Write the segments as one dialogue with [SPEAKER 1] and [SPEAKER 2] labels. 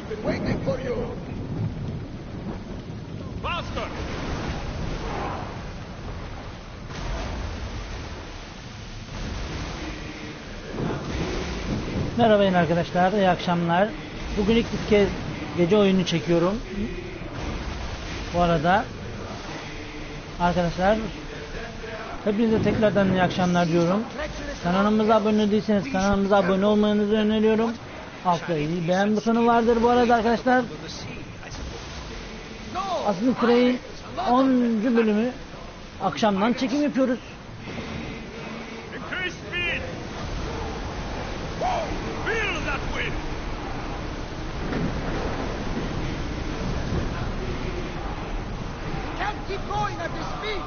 [SPEAKER 1] been waiting for you.
[SPEAKER 2] Faster!
[SPEAKER 3] Merhaba arkadaşlar, iyi akşamlar. Bugün ilk kez gece oyunu çekiyorum. Bu arada arkadaşlar hepinize tekrardan iyi akşamlar diyorum. Kanalımıza abone değilseniz kanalımıza abone olmanızı öneriyorum. Altta iyi beğen butonu vardır bu arada arkadaşlar. Aslında Frey'in 10. bölümü akşamdan çekim yapıyoruz.
[SPEAKER 1] Keep going at this speed.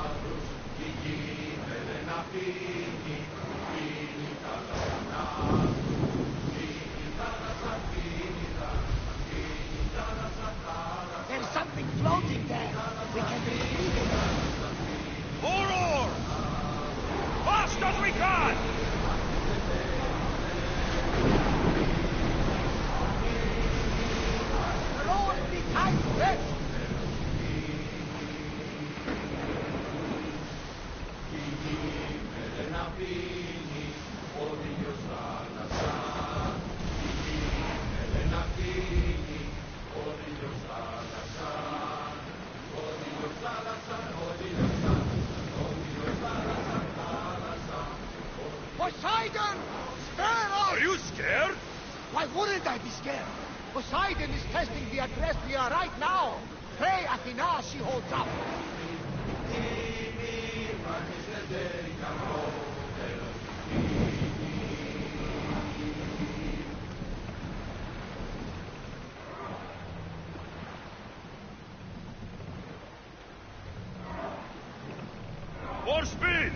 [SPEAKER 1] There's something floating there. We can retrieve it.
[SPEAKER 2] More! Fast as we can!
[SPEAKER 1] The road will be tight to it. Poseidon! Spare us!
[SPEAKER 2] Are you scared?
[SPEAKER 1] Why wouldn't I be scared? Poseidon is testing the Adrestia right now. Pray Athena she holds up.
[SPEAKER 2] More speed!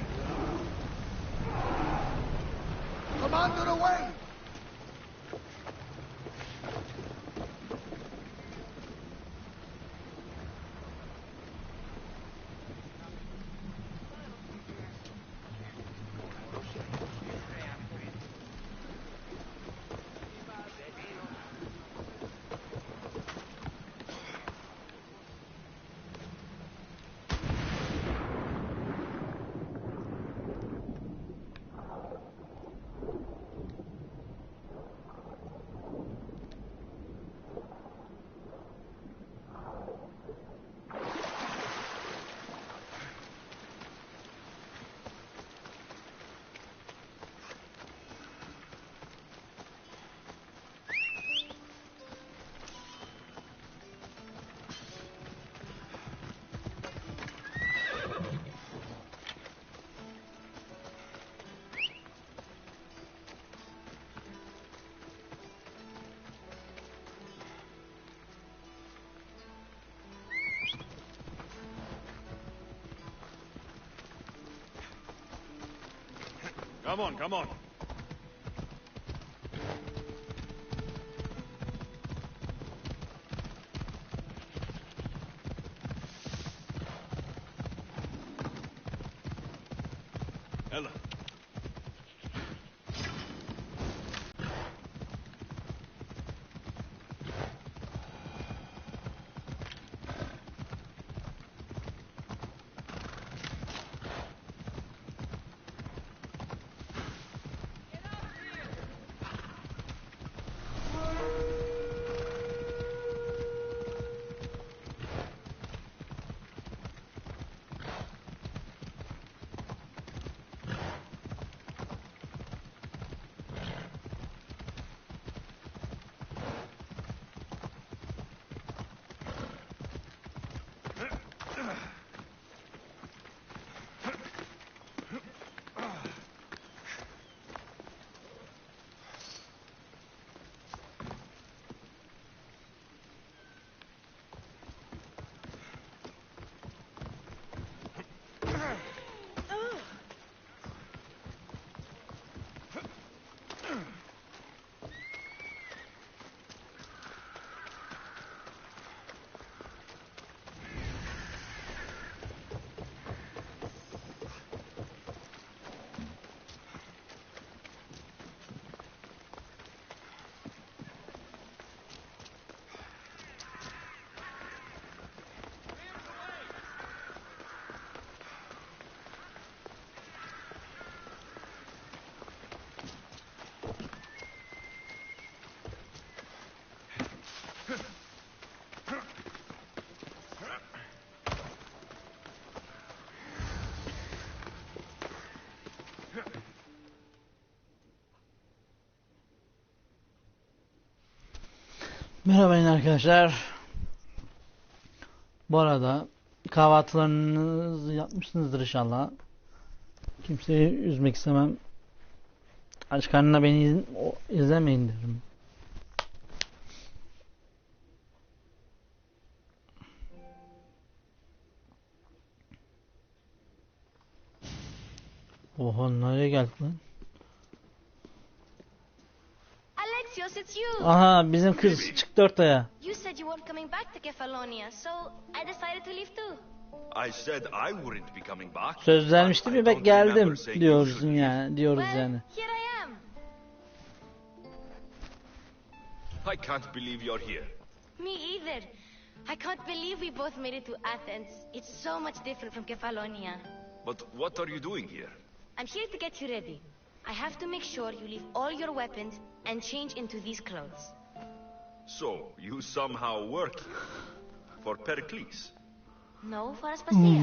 [SPEAKER 1] Commander away!
[SPEAKER 2] Come on, come on. Ella.
[SPEAKER 3] Merhaba yine arkadaşlar. Bu arada kahvaltılarınızı yapmışsınızdır inşallah. Kimseyi üzmek istemem. Aç karnına beni izlemeyin derim. Oha nereye geldik lan?
[SPEAKER 4] Alexios, it's you.
[SPEAKER 3] Aha bizim kız çıktı ortaya.
[SPEAKER 4] You said you weren't coming back to Kefalonia, so I decided to leave too.
[SPEAKER 2] I said I wouldn't be coming back.
[SPEAKER 3] Söz vermiştim
[SPEAKER 2] I
[SPEAKER 3] ya
[SPEAKER 2] don't
[SPEAKER 3] bek geldim
[SPEAKER 2] remember saying you
[SPEAKER 3] diyoruz
[SPEAKER 2] should
[SPEAKER 3] yani diyoruz
[SPEAKER 4] Well,
[SPEAKER 3] yani.
[SPEAKER 4] here I am.
[SPEAKER 2] I can't believe you're here.
[SPEAKER 4] Me either. I can't believe we both made it to Athens. It's so much different from Kefalonia.
[SPEAKER 2] But what are you doing here?
[SPEAKER 4] I'm here to get you ready. I have to make sure you leave all your weapons and change into these clothes.
[SPEAKER 2] So, you somehow work here. For Pericles.
[SPEAKER 4] No, for Aspasia.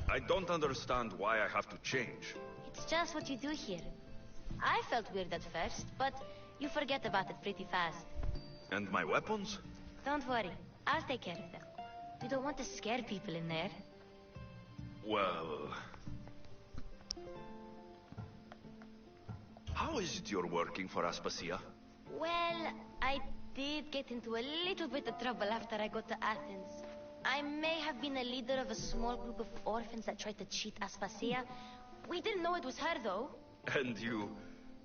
[SPEAKER 2] I don't understand why I have to change.
[SPEAKER 4] It's just what you do here. I felt weird at first, but you forget about it pretty fast.
[SPEAKER 2] And my weapons?
[SPEAKER 4] Don't worry, I'll take care of them. You don't want to scare people in there.
[SPEAKER 2] Well... How is it you're working for Aspasia?
[SPEAKER 4] Well, I did get into a little bit of trouble after I got to Athens. I may have been a leader of a small group of orphans that tried to cheat Aspasia. We didn't know it was her, though.
[SPEAKER 2] And you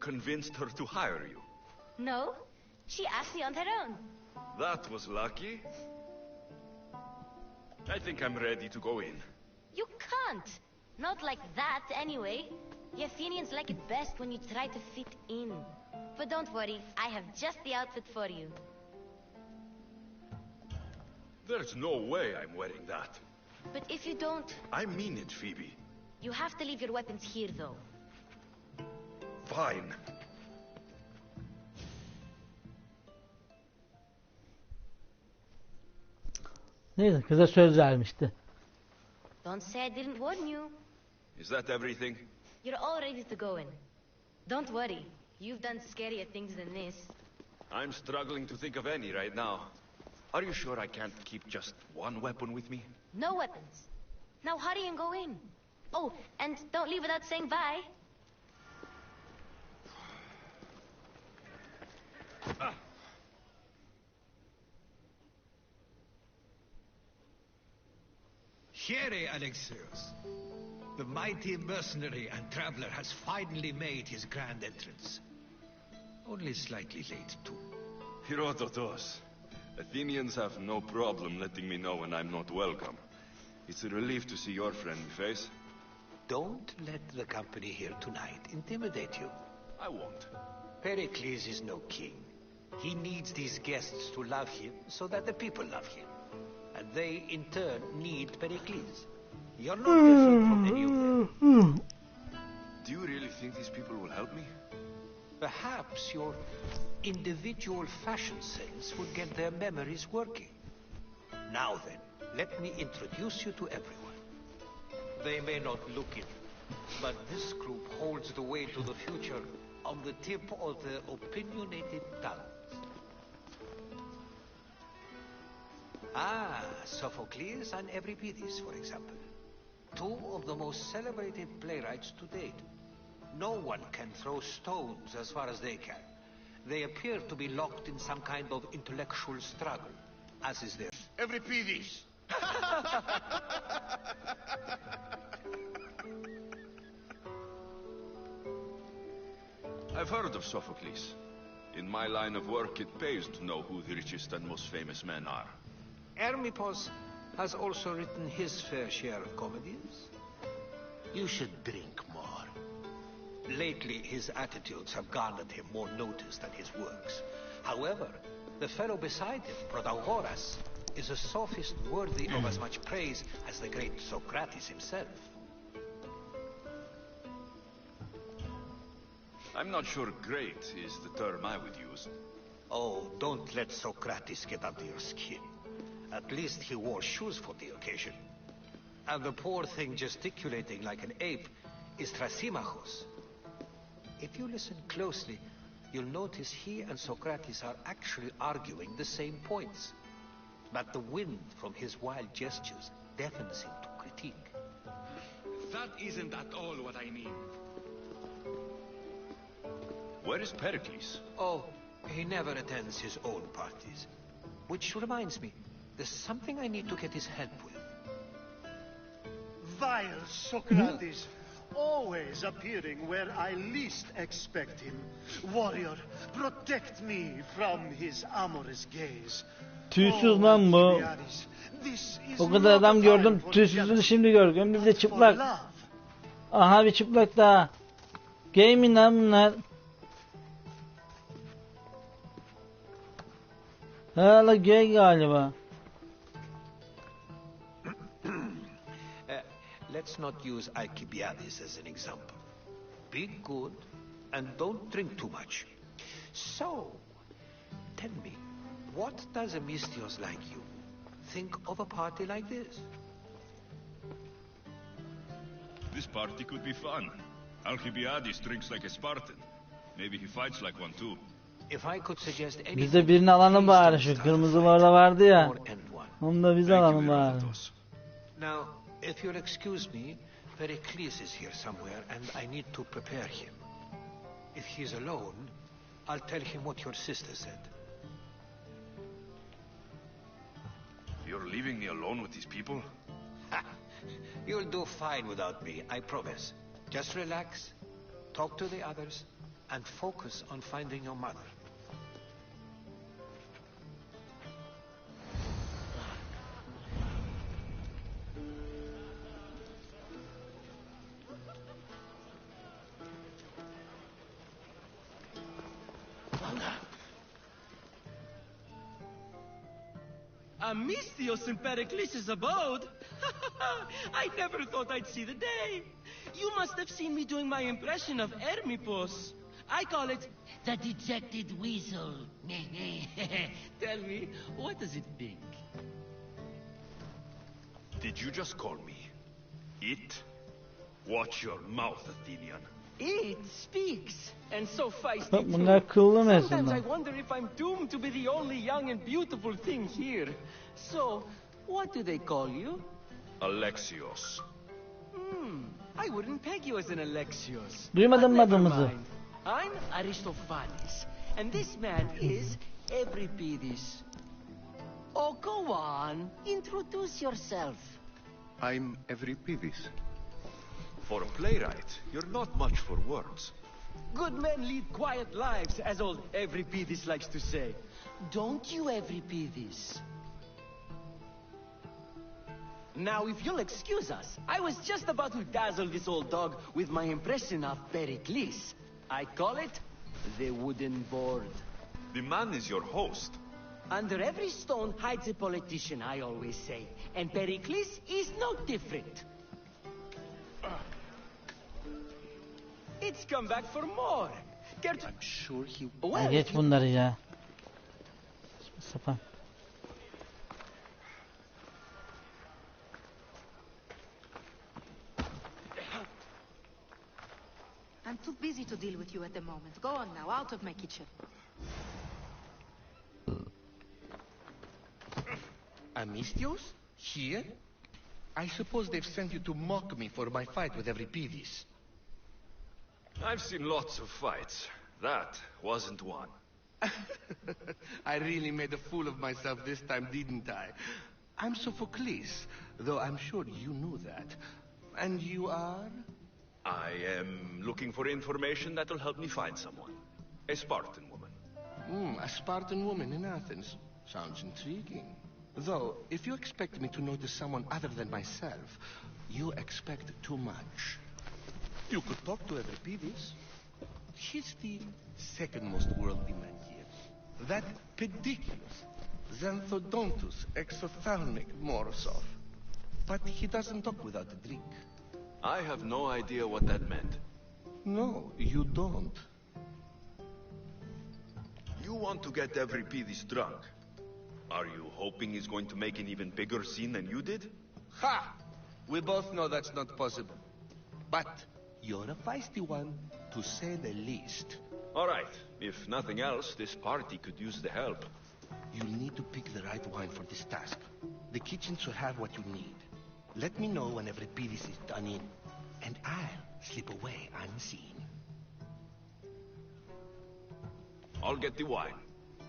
[SPEAKER 2] convinced her to hire you?
[SPEAKER 4] No, she asked me on her own.
[SPEAKER 2] That was lucky. I think I'm ready to go in.
[SPEAKER 4] You can't. Not like that, anyway. The Athenians like it best when you try to fit in. But don't worry, I have just the outfit for you.
[SPEAKER 2] There's no way I'm wearing that.
[SPEAKER 4] But if you don't,
[SPEAKER 2] I mean it, Phoebe.
[SPEAKER 4] you have to leave your weapons here, though.
[SPEAKER 2] Fine.
[SPEAKER 3] Neyse kıza söz vermişti.
[SPEAKER 4] Don't say I didn't warn you.
[SPEAKER 2] Is that everything?
[SPEAKER 4] You're all ready to go in. Don't worry, you've done scarier things than this.
[SPEAKER 2] I'm struggling to think of any right now. Are you sure I can't keep just one weapon with me?
[SPEAKER 4] No weapons. Now hurry and go in. Oh, and don't leave without saying bye.
[SPEAKER 1] Here, Alexios. The mighty mercenary and traveler has finally made his grand entrance. Only slightly late, too.
[SPEAKER 2] Herodotos. Athenians have no problem letting me know when I'm not welcome. It's a relief to see your friendly face.
[SPEAKER 5] Don't let the company here tonight intimidate you.
[SPEAKER 2] I won't.
[SPEAKER 5] Pericles is no king. He needs these guests to love him so that the people love him. And they, in turn, need Pericles. You're not different from any of them.
[SPEAKER 2] Do you really think these people will help me?
[SPEAKER 5] Perhaps your individual fashion sense would get their memories working. Now then, let me introduce you to everyone. They may not look it, but this group holds the way to the future on the tip of their opinionated tongues. Ah, Sophocles and Euripides, for example. Two of the most celebrated playwrights to date. No one can throw stones as far as they can. They appear to be locked in some kind of intellectual struggle, as is theirs.
[SPEAKER 1] Euripides!
[SPEAKER 2] I've heard of Sophocles. In my line of work, it pays to know who the richest and most famous men are.
[SPEAKER 5] Hermippos has also written his fair share of comedies. You should drink more. Lately, his attitudes have garnered him more notice than his works. However, the fellow beside him, Protagoras, is a sophist worthy of as much praise as the great Socrates himself.
[SPEAKER 2] I'm not sure great is the term I would use.
[SPEAKER 5] Oh, don't let Socrates get under your skin. At least he wore shoes for the occasion. And the poor thing gesticulating like an ape is Thrasymachos. If you listen closely, you'll notice he and Socrates are actually arguing the same points. But the wind from his wild gestures deafens him to critique.
[SPEAKER 6] That isn't at all what I mean.
[SPEAKER 2] Where is Pericles?
[SPEAKER 5] Oh, he never attends his own parties. Which reminds me, there's something I need to get his help with.
[SPEAKER 7] Vile Socrates, always appearing where I least expect him. Warrior, protect me from his amorous gaze.
[SPEAKER 3] Tüysüz lan bu. O kadar adam gördüm, tüysüzünü şimdi gördüm. Biz de çıplak. Aha bir çıplak daha. Gaming lan bunlar. Hala gay galiba.
[SPEAKER 5] Let's not use Alcibiades as an example. Be good and don't drink too much. So, tell me, what does a Mistios like you think of a party like this?
[SPEAKER 2] This party could be fun. Alcibiades drinks like a Spartan. Maybe he fights like one too.
[SPEAKER 5] If I could suggest anything,
[SPEAKER 3] Biz de birini alalım bari, şu kırmızılı orada vardı ya. Onu da biz alalım bari.
[SPEAKER 5] Now, if you'll excuse me, Pericles is here somewhere and I need to prepare him. If he's alone, I'll tell him what your sister said.
[SPEAKER 2] You're leaving me alone with these people?
[SPEAKER 5] You'll do fine without me, I promise. Just relax, talk to the others, and focus on finding your mother.
[SPEAKER 8] Mistios in Pericles' abode? I never thought I'd see the day. You must have seen me doing my impression of Hermippos. I call it the dejected weasel. Tell me, what does it think?
[SPEAKER 2] Did you just call me it? Watch your mouth, Athenian.
[SPEAKER 8] It speaks, and so feisty
[SPEAKER 3] Bak bunlar kıllı mı
[SPEAKER 8] Sometimes I
[SPEAKER 3] aslında?
[SPEAKER 8] wonder if I'm doomed to be the only young and beautiful thing here. So, what do they call you?
[SPEAKER 2] Alexios.
[SPEAKER 8] I wouldn't peg you as an Alexios.
[SPEAKER 3] Duymadın mı
[SPEAKER 8] But never
[SPEAKER 3] adımızı?
[SPEAKER 8] mind. I'm Aristophanes, and this man is Euripides. Oh, go on. Introduce yourself.
[SPEAKER 9] I'm Euripides.
[SPEAKER 2] For a playwright, you're not much for words.
[SPEAKER 8] Good men lead quiet lives, as old Euripides likes to say. Don't you, Euripides? Now, if you'll excuse us, I was just about to dazzle this old dog with my impression of Pericles. I call it the wooden board.
[SPEAKER 2] The man is your host.
[SPEAKER 8] Under every stone hides a politician, I always say. And Pericles is no different. It's come back for more.
[SPEAKER 9] I'm sure he...
[SPEAKER 3] Ya geç bunları ya. Saçma sapan.
[SPEAKER 10] I'm too busy to deal with you at the moment. Go on now, out of my kitchen.
[SPEAKER 9] Amistios? Here? I suppose they've sent you to mock me for my fight with Euripides.
[SPEAKER 2] I've seen lots of fights. That wasn't one.
[SPEAKER 9] I really made a fool of myself this time, didn't I? I'm Sophocles, though I'm sure you knew that. And you are?
[SPEAKER 2] I am looking for information that'll help me find someone. A Spartan woman.
[SPEAKER 9] A Spartan woman in Athens. Sounds intriguing. Though, if you expect me to notice someone other than myself, you expect too much. You could talk to Euripides. He's the second most worldly man here. That pediculous, xanthodontus, exophthalmic Morosov. But he doesn't talk without a drink.
[SPEAKER 2] I have no idea what that meant.
[SPEAKER 9] No, you don't.
[SPEAKER 2] You want to get Euripides drunk. Are you hoping he's going to make an even bigger scene than you did?
[SPEAKER 9] Ha! We both know that's not possible. But you're a feisty one. to say the least.
[SPEAKER 2] All right. If nothing else, this party could use the help.
[SPEAKER 9] You'll need to pick the right wine for this task. The kitchen should have what you need. Let me know whenever Pidis is done in, and I'll slip away unseen.
[SPEAKER 2] I'll get the wine.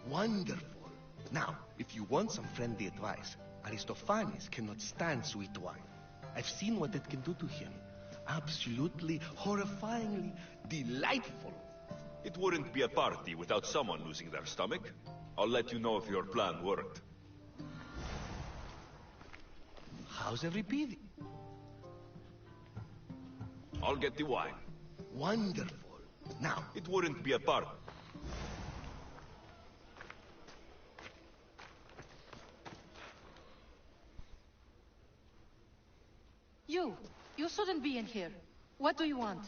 [SPEAKER 9] Wonderful. Now, if you want some friendly advice, Aristophanes cannot stand sweet wine. I've seen what it can do to him. Absolutely, horrifyingly delightful.
[SPEAKER 2] It wouldn't be a party without someone losing their stomach. I'll let you know if your plan worked.
[SPEAKER 9] How's every Pidi?
[SPEAKER 2] I'll get the wine.
[SPEAKER 9] Wonderful. Now,
[SPEAKER 2] It wouldn't be a party.
[SPEAKER 10] You shouldn't be in here. What do you want?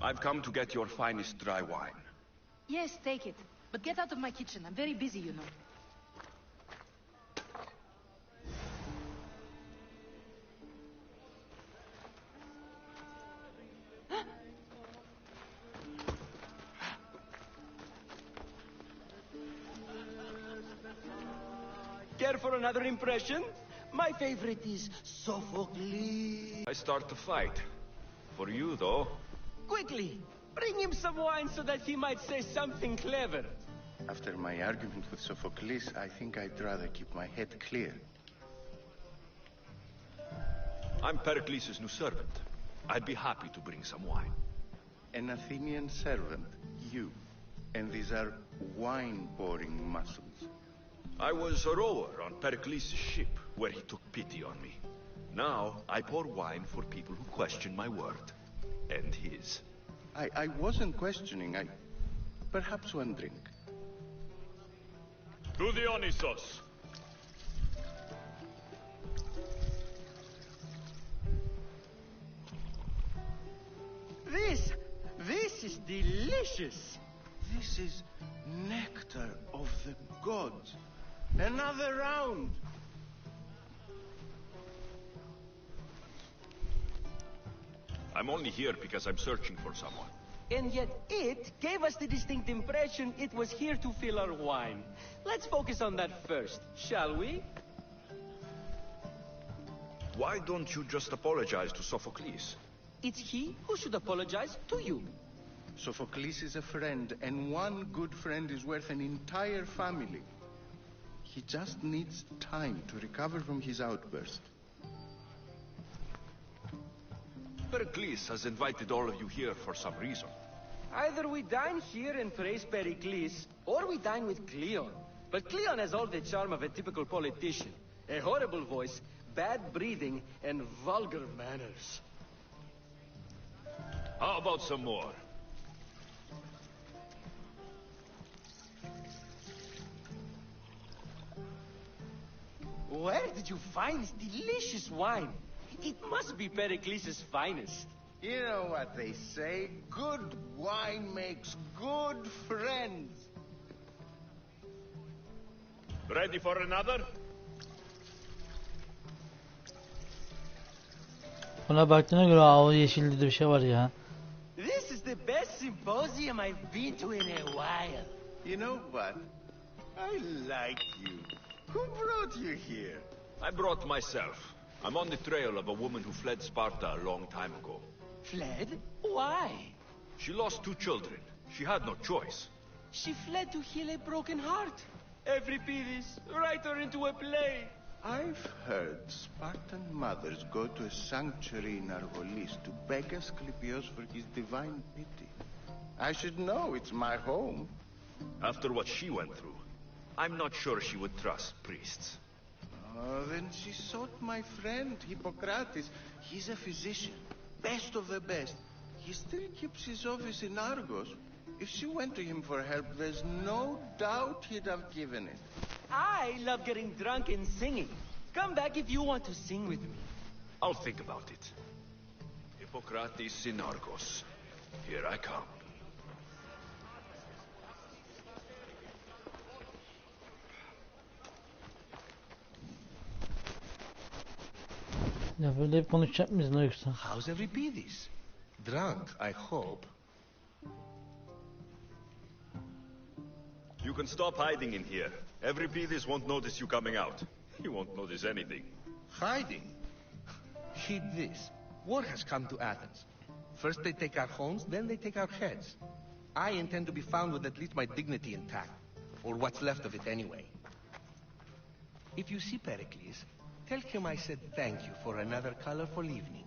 [SPEAKER 2] I've come to get your finest dry wine.
[SPEAKER 10] Yes, take it. But get out of my kitchen. I'm very busy, you know.
[SPEAKER 8] Care for another impression? My favorite is Sophocles.
[SPEAKER 2] I start the fight. For you, though.
[SPEAKER 8] Quickly, bring him some wine so that he might say something clever.
[SPEAKER 11] After my argument with Sophocles, I think I'd rather keep my head clear.
[SPEAKER 2] I'm Pericles' new servant. I'd be happy to bring some wine.
[SPEAKER 11] An Athenian servant, you. And these are wine-pouring muscles.
[SPEAKER 2] I was a rower on Pericles' ship, where he took pity on me. Now, I pour wine for people who question my word. And his.
[SPEAKER 11] I wasn't questioning, perhaps one drink.
[SPEAKER 2] To Dionysos!
[SPEAKER 8] This is delicious.
[SPEAKER 11] This is nectar of the gods. Another round.
[SPEAKER 2] I'm only here because I'm searching for someone.
[SPEAKER 8] And yet it gave us the distinct impression it was here to fill our wine. Let's focus on that first, shall we?
[SPEAKER 2] Why don't you just apologize to Sophocles?
[SPEAKER 8] It's he who should apologize to you.
[SPEAKER 11] Sophocles is a friend, and one good friend is worth an entire family. He just needs time to recover from his outburst.
[SPEAKER 2] Pericles has invited all of you here for some reason.
[SPEAKER 8] Either we dine here and praise Pericles, or we dine with Cleon. But Cleon has all the charm of a typical politician. A horrible voice, bad breeding, and vulgar manners.
[SPEAKER 2] How about some more?
[SPEAKER 8] Where did you find this delicious wine? It must be Pericles' finest.
[SPEAKER 11] You know what they say, good wine makes good friends.
[SPEAKER 2] Ready for another?
[SPEAKER 3] Ona baktığına göre o yeşilde de bir şey var ya.
[SPEAKER 8] This is the best symposium I've been to in a while.
[SPEAKER 11] You know what? I like you. Who brought you here?
[SPEAKER 2] I brought myself. I'm on the trail of a woman who fled Sparta a long time ago.
[SPEAKER 8] Fled? Why?
[SPEAKER 2] She lost 2 children. She had no choice.
[SPEAKER 8] She fled to heal a broken heart. Euripides, write her into a play.
[SPEAKER 11] I've heard Spartan mothers go to a sanctuary in Argolis to beg Asclepios for his divine pity. I should know, it's my home.
[SPEAKER 2] After what she went through, I'm not sure she would trust priests.
[SPEAKER 11] Oh, then she sought my friend, Hippocrates. He's a physician, best of the best. He still keeps his office in Argos. If she went to him for help, there's no doubt he'd have given it.
[SPEAKER 8] I love getting drunk and singing. Come back if you want to sing with me.
[SPEAKER 2] I'll think about it. Hippocrates in Argos. Here I come.
[SPEAKER 3] Ya böyle hep konuşacak mıyız ne yoksa?
[SPEAKER 9] How's Euripides? Drunk, I hope.
[SPEAKER 2] You can stop hiding in here. Every Pedis won't notice you coming out. He won't notice anything.
[SPEAKER 9] Hiding? Heed this. War has come to Athens. First they take our homes, then they take our heads. I intend to be found with at least my dignity intact. Or what's left of it anyway. If you see Pericles, tell him I said thank you for another colorful evening.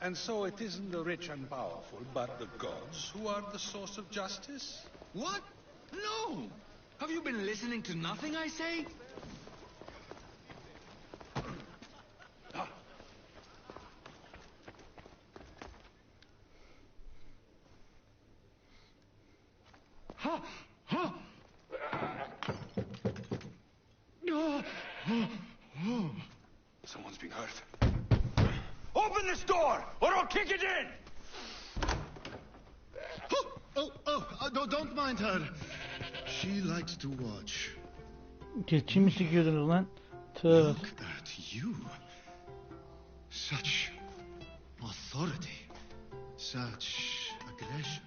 [SPEAKER 5] And so it isn't the rich and powerful, but the gods who are the source of justice?
[SPEAKER 6] What? No! Have you been listening to nothing I say?
[SPEAKER 2] Someone's being hurt. Open this door, or I'll kick it in!
[SPEAKER 7] Don't mind her. She likes to watch.
[SPEAKER 3] Keçi mi sikiyordunuz lan? Tövbe.
[SPEAKER 7] Look at you. Such authority. Such aggression.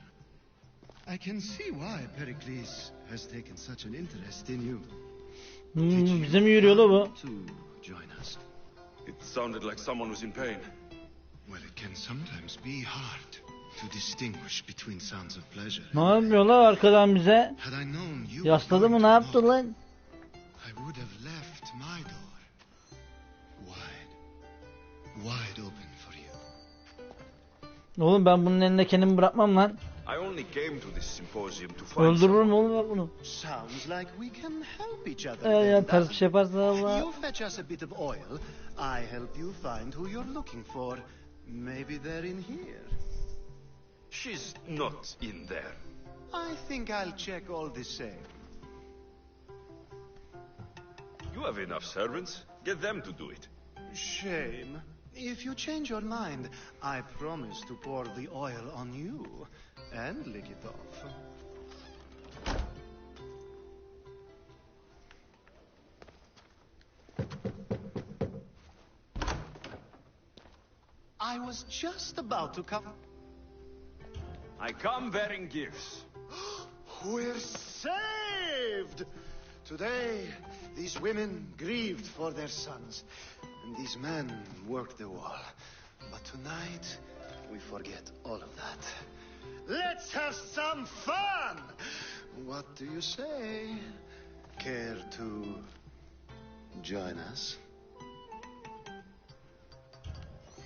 [SPEAKER 7] I can see why Pericles has taken such an interest in you.
[SPEAKER 3] Bize mi yürüyor la bu?
[SPEAKER 7] To join us.
[SPEAKER 2] It sounded like someone was in pain.
[SPEAKER 7] Well, it can sometimes be hard to distinguish between sounds of pleasure.
[SPEAKER 3] Ne yapıyor la arkadan bize?
[SPEAKER 7] Had I known you
[SPEAKER 3] Yasladı mı, ne yaptı lan?
[SPEAKER 7] I would have left my door wide open for you.
[SPEAKER 3] Oğlum ben bunun eline kendimi bırakmam lan.
[SPEAKER 2] I only came to this symposium to find
[SPEAKER 3] Öldürürüm oğlum ben bunu.
[SPEAKER 7] Sounds like we can help each other.
[SPEAKER 3] Ya ters bir şey yaparsa Allah.
[SPEAKER 7] You fetch us a bit of oil. I help you find who you're looking for. Maybe they're in here.
[SPEAKER 2] She's not in there.
[SPEAKER 7] I think I'll check all the same.
[SPEAKER 2] You have enough servants. Get them to do it.
[SPEAKER 7] Shame. If you change your mind, I promise to pour the oil on you and lick it off. I was just about to come.
[SPEAKER 2] I come bearing gifts.
[SPEAKER 7] We're saved! Today, these women grieved for their sons, and these men worked the wall. But tonight, we forget all of that. Let's have some fun! What do you say? Care to join us?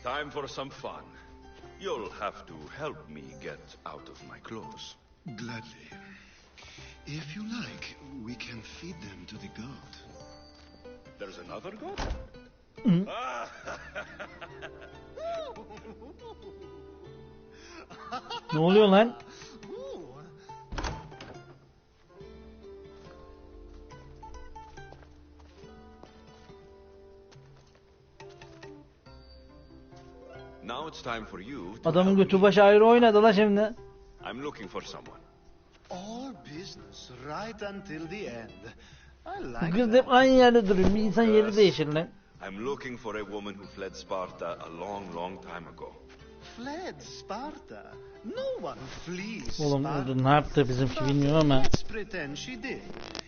[SPEAKER 2] Time for some fun. You'll have to help me get out of my clothes.
[SPEAKER 7] Gladly. If you like, we can feed them to the god.
[SPEAKER 2] There's another god?
[SPEAKER 3] Ne oluyor lan?
[SPEAKER 2] Now it's time for you to
[SPEAKER 3] Adamın
[SPEAKER 2] help
[SPEAKER 3] götü
[SPEAKER 2] me.
[SPEAKER 3] başı ayrı oynadı la şimdi.
[SPEAKER 2] I'm looking for someone.
[SPEAKER 7] All business right until the end. I
[SPEAKER 3] Bu
[SPEAKER 7] like
[SPEAKER 3] kız
[SPEAKER 7] that.
[SPEAKER 3] hep aynı yerde duruyor. Bir insan yeri değişir lan.
[SPEAKER 2] I'm looking for a woman who fled Sparta a long, long time ago.
[SPEAKER 7] Fled Sparta. No one flees
[SPEAKER 3] Oğlum
[SPEAKER 7] Sparta.
[SPEAKER 3] ne yaptı bizimki bilmiyorum ama.
[SPEAKER 7] Let's pretend she did.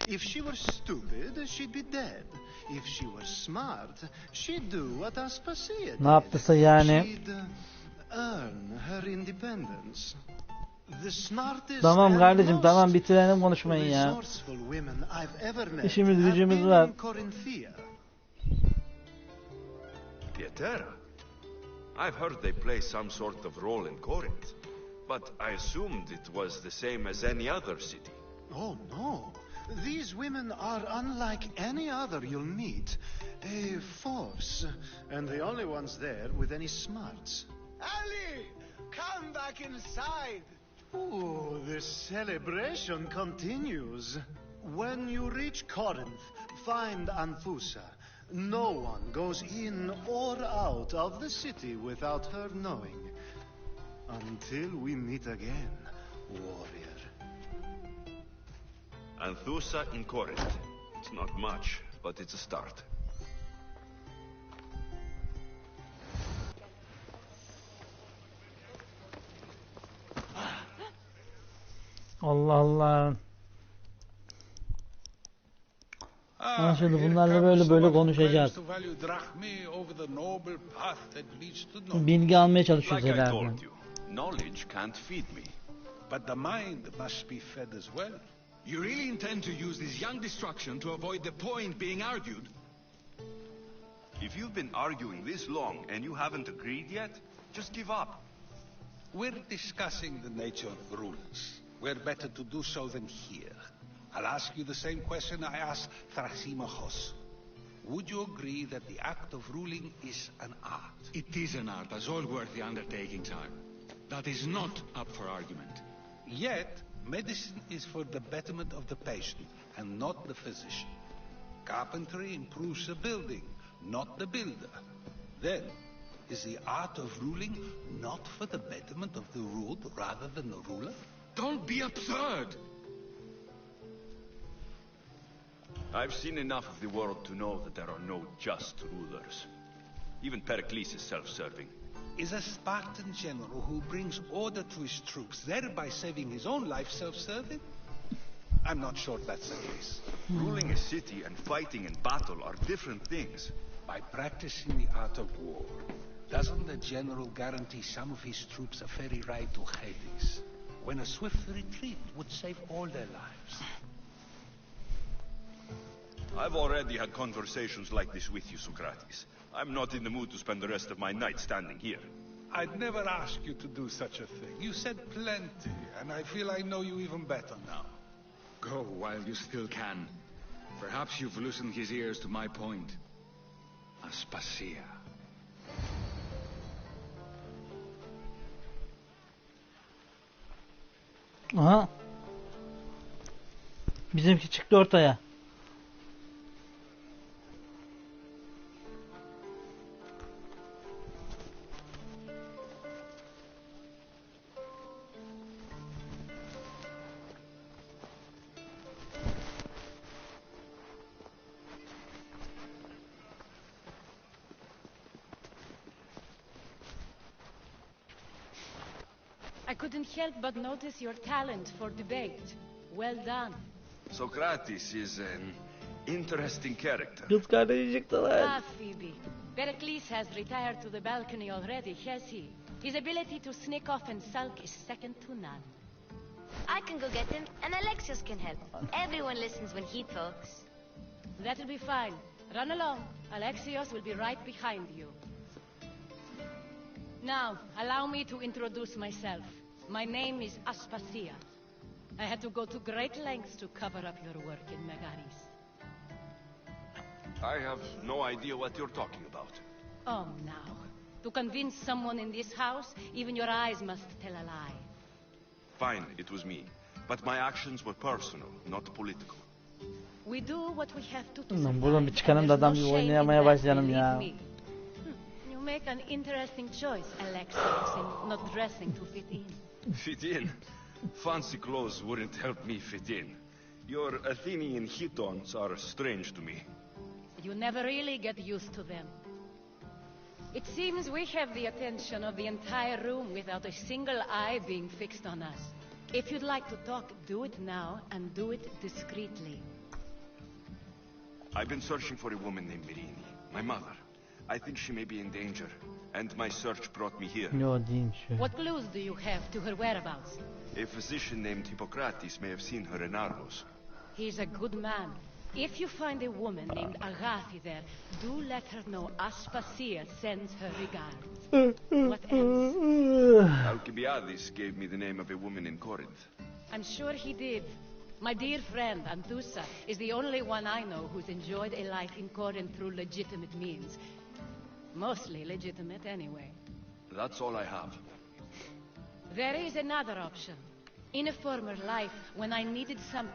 [SPEAKER 7] If she were stupid, she'd be dead. If she were smart, she'd do what Aspasia did.
[SPEAKER 3] Ne yaptısa yani.
[SPEAKER 7] She'd earn her independence. The smartest
[SPEAKER 3] Tamam
[SPEAKER 7] and
[SPEAKER 3] kardeşim
[SPEAKER 7] most
[SPEAKER 3] tamam bitirelim konuşmayı ya.
[SPEAKER 7] resourceful women I've ever met
[SPEAKER 3] İşimiz
[SPEAKER 7] have
[SPEAKER 3] gücümüz
[SPEAKER 7] been
[SPEAKER 3] var.
[SPEAKER 7] in Corinthia.
[SPEAKER 2] Pietera? I've heard they play some sort of role in Corinth, but I assumed it was the same as any other city.
[SPEAKER 7] Oh, no. These women are unlike any other you'll meet. A force, and the only ones there with any smarts. Ali! Come back inside! Oh, the celebration continues. When you reach Corinth, find Anfusa. No one goes in or out of the city without her knowing. Until we meet again, warrior.
[SPEAKER 2] Anthusa in Corinth. It's not much, but it's a start.
[SPEAKER 3] Allah Allah. Şimdi bunlarla böyle konuşacağız. Bilgi almaya çalışıyoruz
[SPEAKER 2] Like I
[SPEAKER 3] herhalde.
[SPEAKER 2] told you, knowledge can't feed me.
[SPEAKER 12] But the mind must be fed as well.
[SPEAKER 6] You really intend to use this young destruction to avoid the point being argued?
[SPEAKER 2] If you've been arguing this long and you haven't agreed yet, just give up.
[SPEAKER 12] We're discussing the nature of rulers. We're better to do so than here. I'll ask you the same question I asked Thrasimachos. Would you agree that the act of ruling is an art?
[SPEAKER 6] It is an art, as all worthy undertakings are. That is not up for argument.
[SPEAKER 12] Yet, medicine is for the betterment of the patient, and not the physician. Carpentry improves the building, not the builder. Then, is the art of ruling not for the betterment of the ruled rather than the ruler?
[SPEAKER 6] Don't be absurd!
[SPEAKER 2] I've seen enough of the world to know that there are no just rulers. Even Pericles is self-serving.
[SPEAKER 12] Is a Spartan general who brings order to his troops, thereby saving his own life, self-serving? I'm not sure that's the case.
[SPEAKER 2] Ruling a city and fighting in battle are different things.
[SPEAKER 12] By practicing the art of war, doesn't the general guarantee some of his troops a ferry ride to Hades, when a swift retreat would save all their lives?
[SPEAKER 2] I've already had conversations like this with you, Socrates. I'm not in the mood to spend the rest of my night standing here.
[SPEAKER 12] I'd never ask you to do such a thing. You said plenty, and I feel I know you even better now.
[SPEAKER 6] Go while you still can. Perhaps you've loosened his ears to my point. Aspasia.
[SPEAKER 3] Aha. Bizimki çıktı ortaya.
[SPEAKER 13] I couldn't help but notice your talent for debate. Well done.
[SPEAKER 2] Socrates is an interesting character.
[SPEAKER 3] Kız kardeşi çıktı lan.
[SPEAKER 13] Ah, Phoebe. Pericles has retired to the balcony already, has he? His ability to sneak off and sulk is second to none.
[SPEAKER 4] I can go get him, and Alexios can help. Everyone listens when he talks.
[SPEAKER 13] That'll be fine. Run along. Alexios will be right behind you. Now, allow me to introduce myself. My name is Aspasia. I had to go to great lengths to cover up your work in Megaris.
[SPEAKER 2] I have no idea what you're talking about.
[SPEAKER 13] Oh, now. To convince someone in this house, even your eyes must tell a lie.
[SPEAKER 2] Fine, it was me. But my actions were personal, not political.
[SPEAKER 13] We do what we have to
[SPEAKER 3] Lan buradan bir çıkalım da adam gibi oynayamaya başlayalım ya.
[SPEAKER 13] You make an interesting choice, Alexios, in not dressing to fit in.
[SPEAKER 2] Fit in? Fancy clothes wouldn't help me fit in. Your Athenian chitons are strange to me.
[SPEAKER 13] You never really get used to them. It seems we have the attention of the entire room without a single eye being fixed on us. If you'd like to talk, do it now, and do it discreetly.
[SPEAKER 2] I've been searching for a woman named Mirini, my mother. I think she may be in danger, and my search brought me here.
[SPEAKER 3] Yo değilmiş.
[SPEAKER 13] What clues do you have to her whereabouts?
[SPEAKER 2] A physician named Hippocrates may have seen her in Argos.
[SPEAKER 13] He's a good man. If you find a woman named Agathi there, do let her know Aspasia sends her regards. What else?
[SPEAKER 2] Alcibiades gave me the name of a woman in Corinth.
[SPEAKER 13] I'm sure he did. My dear friend, Anthusa, is the only one I know who's enjoyed a life in Corinth through legitimate means. Mostly legitimate, anyway.
[SPEAKER 2] That's all I have.
[SPEAKER 13] There is another option. In a former life, when I needed some...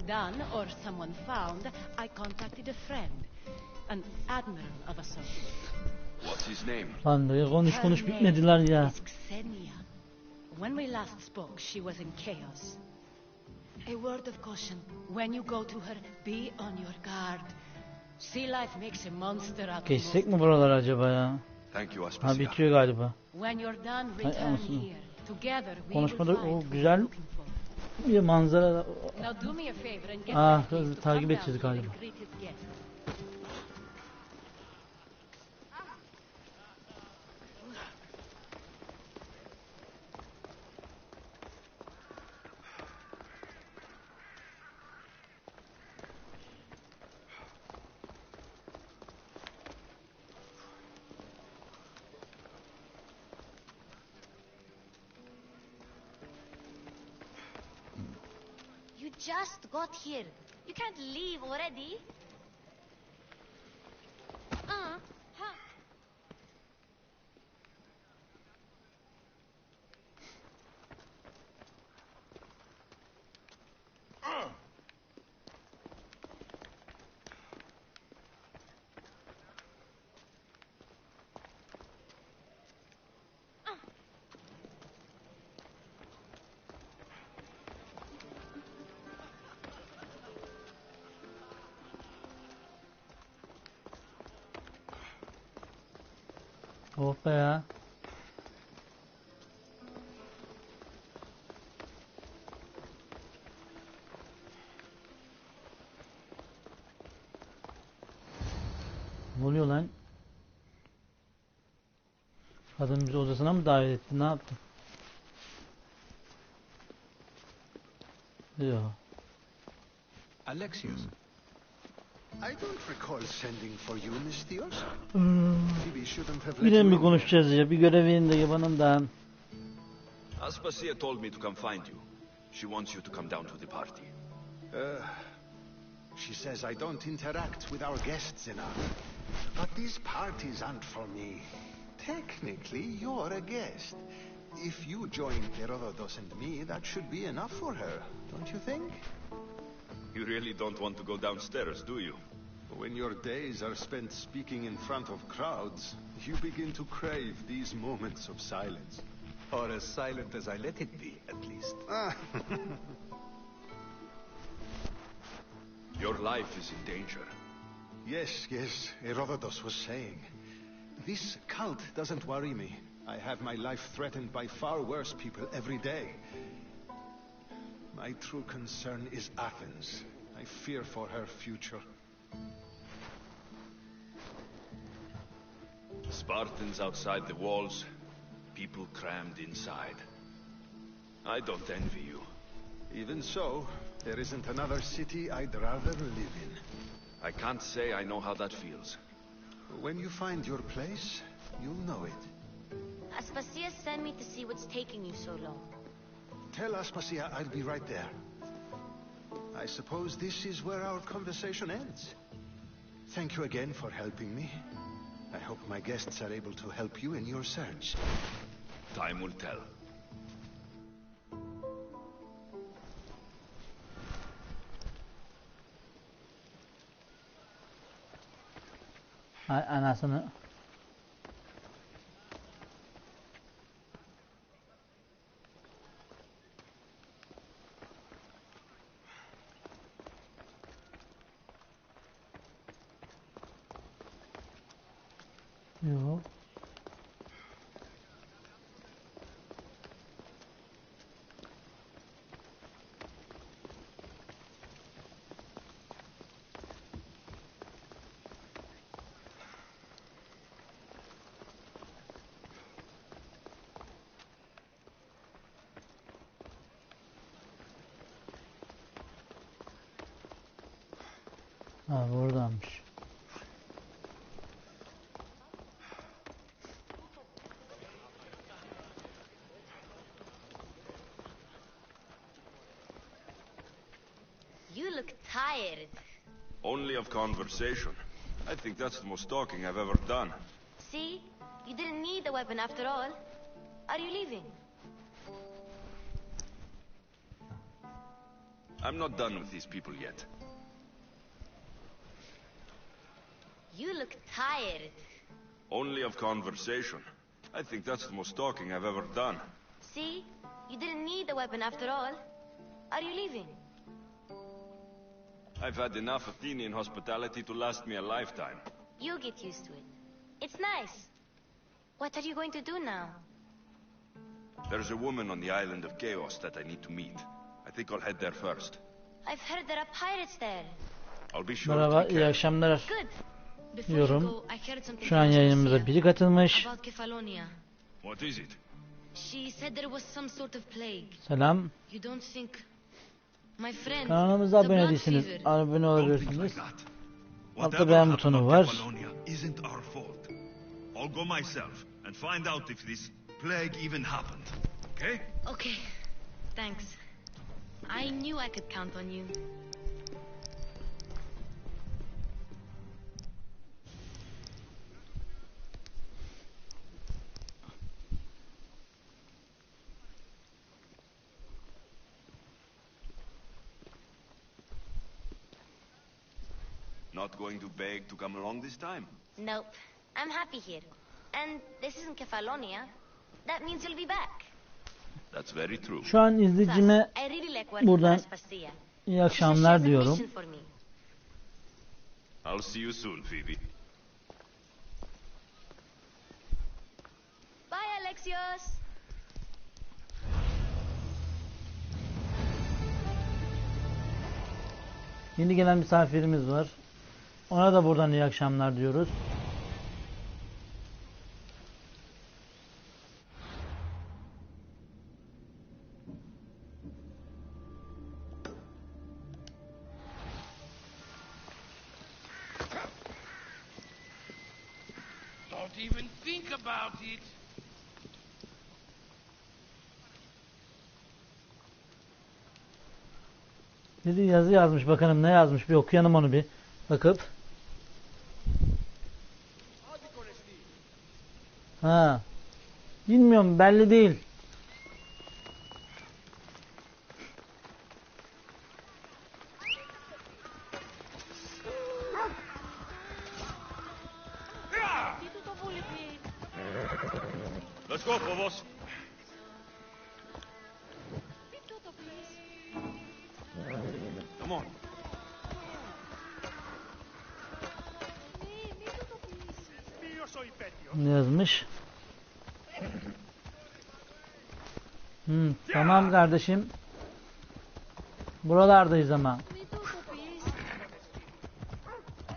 [SPEAKER 13] done or someone found, I contacted a friend, an admiral of a sort.
[SPEAKER 2] What's his name?
[SPEAKER 3] Lan böyle konuş
[SPEAKER 13] Her
[SPEAKER 3] konuş
[SPEAKER 13] name
[SPEAKER 3] bitmediler ya.
[SPEAKER 13] is Xenia. When we last spoke, she was in chaos. A word of caution. When you go to her, be on your guard. Sea life makes a monster out of
[SPEAKER 3] Geçsek mi buralar acaba ya?
[SPEAKER 2] Thank you,
[SPEAKER 3] Ha
[SPEAKER 2] Aspasia.
[SPEAKER 3] bitiyor galiba.
[SPEAKER 13] When you're done,
[SPEAKER 3] Hay
[SPEAKER 13] return
[SPEAKER 3] anasını.
[SPEAKER 13] here. Together we will
[SPEAKER 3] Konuşmada
[SPEAKER 13] find
[SPEAKER 3] o
[SPEAKER 13] who
[SPEAKER 3] güzel
[SPEAKER 13] you're looking for.
[SPEAKER 3] bir manzara.
[SPEAKER 13] Now do me a favor and get
[SPEAKER 3] Ah,
[SPEAKER 13] ready, please, to
[SPEAKER 3] takip
[SPEAKER 13] come
[SPEAKER 3] edeceğiz
[SPEAKER 13] down here
[SPEAKER 3] galiba.
[SPEAKER 13] and greet his guest.
[SPEAKER 4] You just got here. You can't leave already. Huh?
[SPEAKER 3] Oh be ya. Ne oluyor lan? Kadın bizi odasına mı davet etti? Ne yaptı? Yok.
[SPEAKER 5] Alexios.
[SPEAKER 7] I don't recall sending for you, Mistios.
[SPEAKER 3] Hmm.
[SPEAKER 7] Maybe you shouldn't have let
[SPEAKER 3] Yine
[SPEAKER 7] you
[SPEAKER 3] mi
[SPEAKER 7] in.
[SPEAKER 3] konuşacağız ya? Bir görevini de yapanın da.
[SPEAKER 2] Aspasia told me to come find you. She wants you to come down to the party.
[SPEAKER 7] She says I don't interact with our guests enough. But these parties aren't for me. Technically, you're a guest. If you join Herodotus and me, that should be enough for her, don't you think?
[SPEAKER 2] You really don't want to go downstairs, do you?
[SPEAKER 7] When your days are spent speaking in front of crowds, you begin to crave these moments of silence.
[SPEAKER 5] Or as silent as I let it be, at least.
[SPEAKER 2] Your life is in danger.
[SPEAKER 7] Yes, Herodotus was saying. This cult doesn't worry me. I have my life threatened by far worse people every day. My true concern is Athens. I fear for her future.
[SPEAKER 2] Spartans outside the walls, people crammed inside. I don't envy you.
[SPEAKER 7] Even so, there isn't another city I'd rather live in.
[SPEAKER 2] I can't say I know how that feels.
[SPEAKER 7] When you find your place, you'll know it.
[SPEAKER 4] Aspasia sent me to see what's taking you so long.
[SPEAKER 7] Tell Aspasia I'll be right there. I suppose this is where our conversation ends. Thank you again for helping me. I hope my guests are able to help you in your search.
[SPEAKER 2] Time will tell.
[SPEAKER 3] Ay anasını. Yok. Ha buradanmış.
[SPEAKER 4] You look tired.
[SPEAKER 2] Only of conversation. I think that's the most talking I've ever done.
[SPEAKER 4] See? You didn't need the weapon after all. Are you leaving?
[SPEAKER 2] I'm not done with these people yet.
[SPEAKER 4] You look tired.
[SPEAKER 2] Only of conversation. I think that's the most talking I've ever done.
[SPEAKER 4] See? You didn't need the weapon after all. Are you leaving?
[SPEAKER 2] I've had enough Athenian hospitality to last me a lifetime.
[SPEAKER 4] You'll get used to it. It's nice. What are you going to do now?
[SPEAKER 2] There's a woman on the island of Chaos that I need to meet. I think I'll head there first.
[SPEAKER 4] I've heard there are pirates there.
[SPEAKER 2] I'll be sure
[SPEAKER 3] Merhaba,
[SPEAKER 2] to be
[SPEAKER 3] iyi
[SPEAKER 2] careful.
[SPEAKER 3] akşamlar
[SPEAKER 4] Good. Before you
[SPEAKER 3] diyorum.
[SPEAKER 4] go, I heard something
[SPEAKER 3] Şu an
[SPEAKER 4] from
[SPEAKER 3] yayınımıza
[SPEAKER 4] Aspasia
[SPEAKER 3] biri katılmış.
[SPEAKER 4] about Kefalonia.
[SPEAKER 2] What is it?
[SPEAKER 4] She said there was some sort of plague.
[SPEAKER 3] Selam.
[SPEAKER 4] You don't think... My friend,
[SPEAKER 3] Kanalımıza
[SPEAKER 4] the
[SPEAKER 3] abone
[SPEAKER 4] blood
[SPEAKER 3] değilseniz
[SPEAKER 4] fever.
[SPEAKER 3] abone olabilirsiniz.
[SPEAKER 2] Whatever
[SPEAKER 3] Altta beğen
[SPEAKER 2] happened
[SPEAKER 3] butonu
[SPEAKER 2] to
[SPEAKER 3] var.
[SPEAKER 2] Kefalonia isn't our fault. I'll go myself and find out if this plague even happened. Okay?
[SPEAKER 4] Okay, thanks. I knew I could count on you.
[SPEAKER 2] Not going to beg to come along this time?
[SPEAKER 4] Nope, I'm happy here. And this isn't Kefalonia. That means you'll be back.
[SPEAKER 2] That's very true.
[SPEAKER 3] Şu an izleyicime
[SPEAKER 4] I really like working
[SPEAKER 3] buradan
[SPEAKER 4] for Aspasia.
[SPEAKER 3] iyi akşamlar
[SPEAKER 4] She has a
[SPEAKER 3] diyorum.
[SPEAKER 4] mission for me.
[SPEAKER 2] I'll see you soon, Phoebe.
[SPEAKER 4] Bye, Alexios.
[SPEAKER 3] Yeni gelen misafirimiz var. Ona da buradan iyi akşamlar diyoruz.
[SPEAKER 14] Don't even think about it.
[SPEAKER 3] Biri yazı yazmış, bakalım ne yazmış, bir okuyalım onu bir bakıp. Ha. Bilmiyorum, belli değil.
[SPEAKER 2] Let's go, Phobos. Come on.
[SPEAKER 3] Ne yazmış? Tamam kardeşim. Buralardayız ama.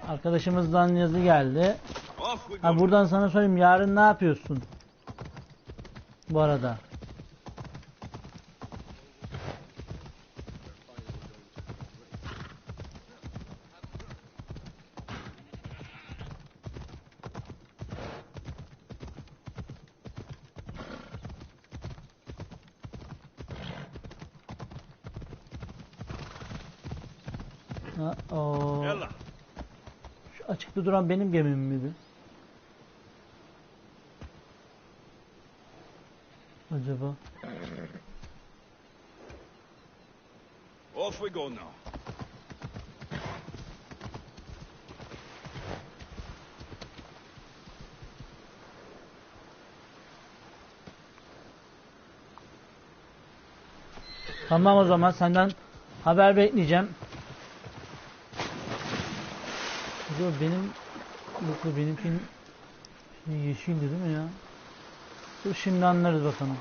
[SPEAKER 3] Arkadaşımızdan yazı geldi. Ha, buradan sana söyleyeyim, yarın ne yapıyorsun? Bu arada. O. Şu açıkta duran benim gemim miydi? Acaba?
[SPEAKER 2] Off we go now.
[SPEAKER 3] Tamam, o zaman senden haber bekleyeceğim. Benim yok, benimkin yeşildi değil mi ya? Dur, şimdi anlarız bakalım.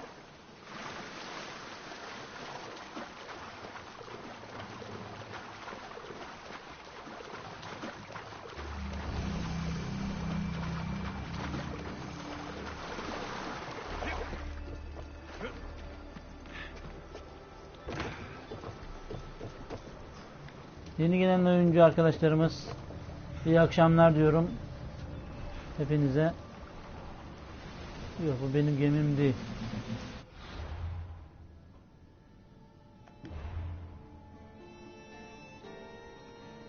[SPEAKER 3] Yeni gelen oyuncu arkadaşlarımız, iyi akşamlar diyorum hepinize. Yok, bu benim gemim değil.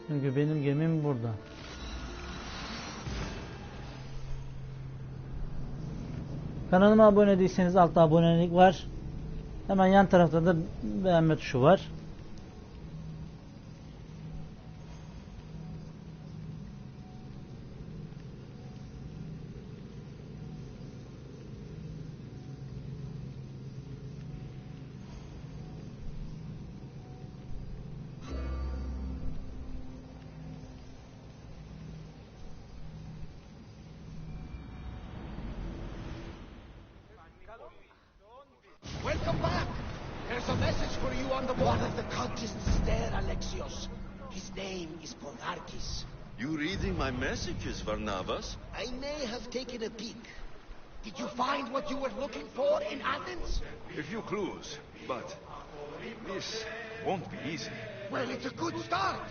[SPEAKER 3] Çünkü benim gemim burada. Kanalıma abone değilseniz altta abonelik var. Hemen yan tarafta da beğenme tuşu var.
[SPEAKER 15] on the one of the cultists there, Alexios. His name is Polarkis.
[SPEAKER 2] You reading my messages, Varnavas?
[SPEAKER 15] I may have taken a peek. Did you find what you were looking for in Athens?
[SPEAKER 2] A few clues, but this won't be easy.
[SPEAKER 15] Well, it's a good start.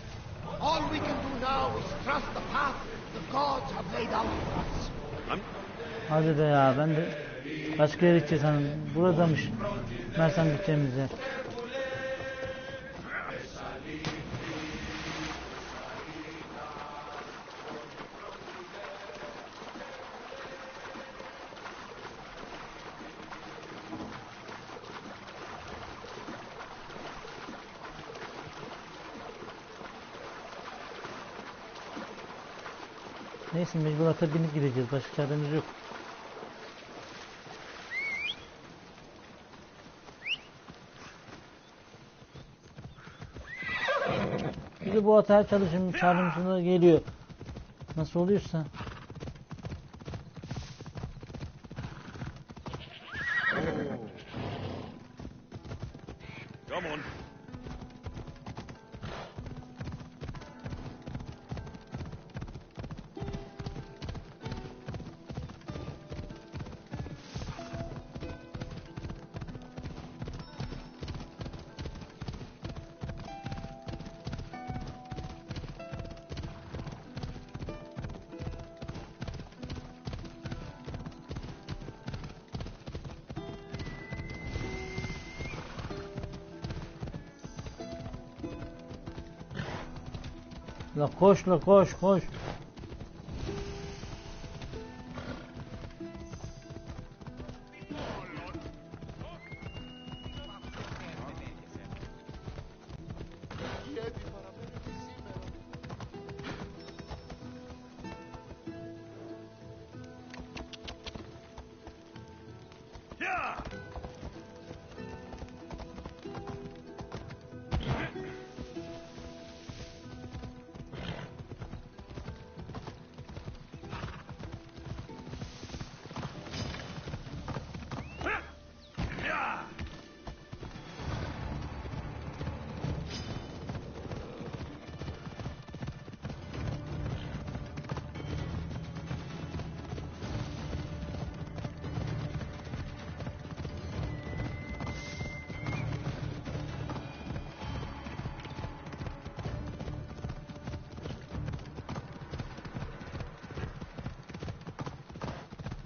[SPEAKER 15] All we can do now is trust the path the gods have laid out for us.
[SPEAKER 3] Hadi be ya, ben de başka yere gideceğiz hanım. Buradamış. Mersem gideceğimiz yer. Neyse, mecbur ata binip gideceğiz. Başka çaremiz yok. Bir de bu ata her çağrımcılığı geliyor. Nasıl oluyorsa.
[SPEAKER 2] Come on.
[SPEAKER 3] La koş, la koş, koş.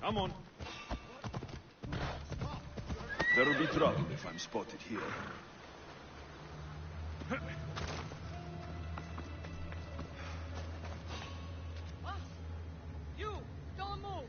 [SPEAKER 2] Come on. There will be trouble if I'm spotted here.
[SPEAKER 8] You! Don't move!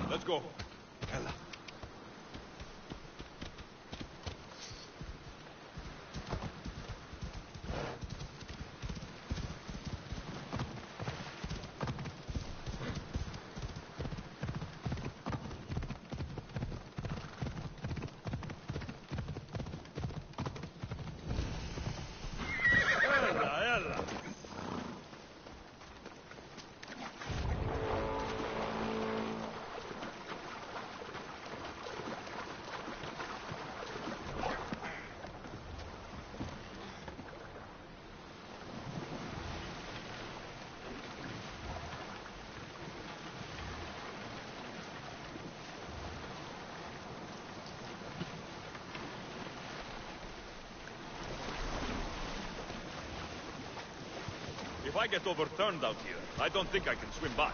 [SPEAKER 2] Let's go.
[SPEAKER 7] Ella.
[SPEAKER 2] If I get overturned out here, I don't think I can swim back.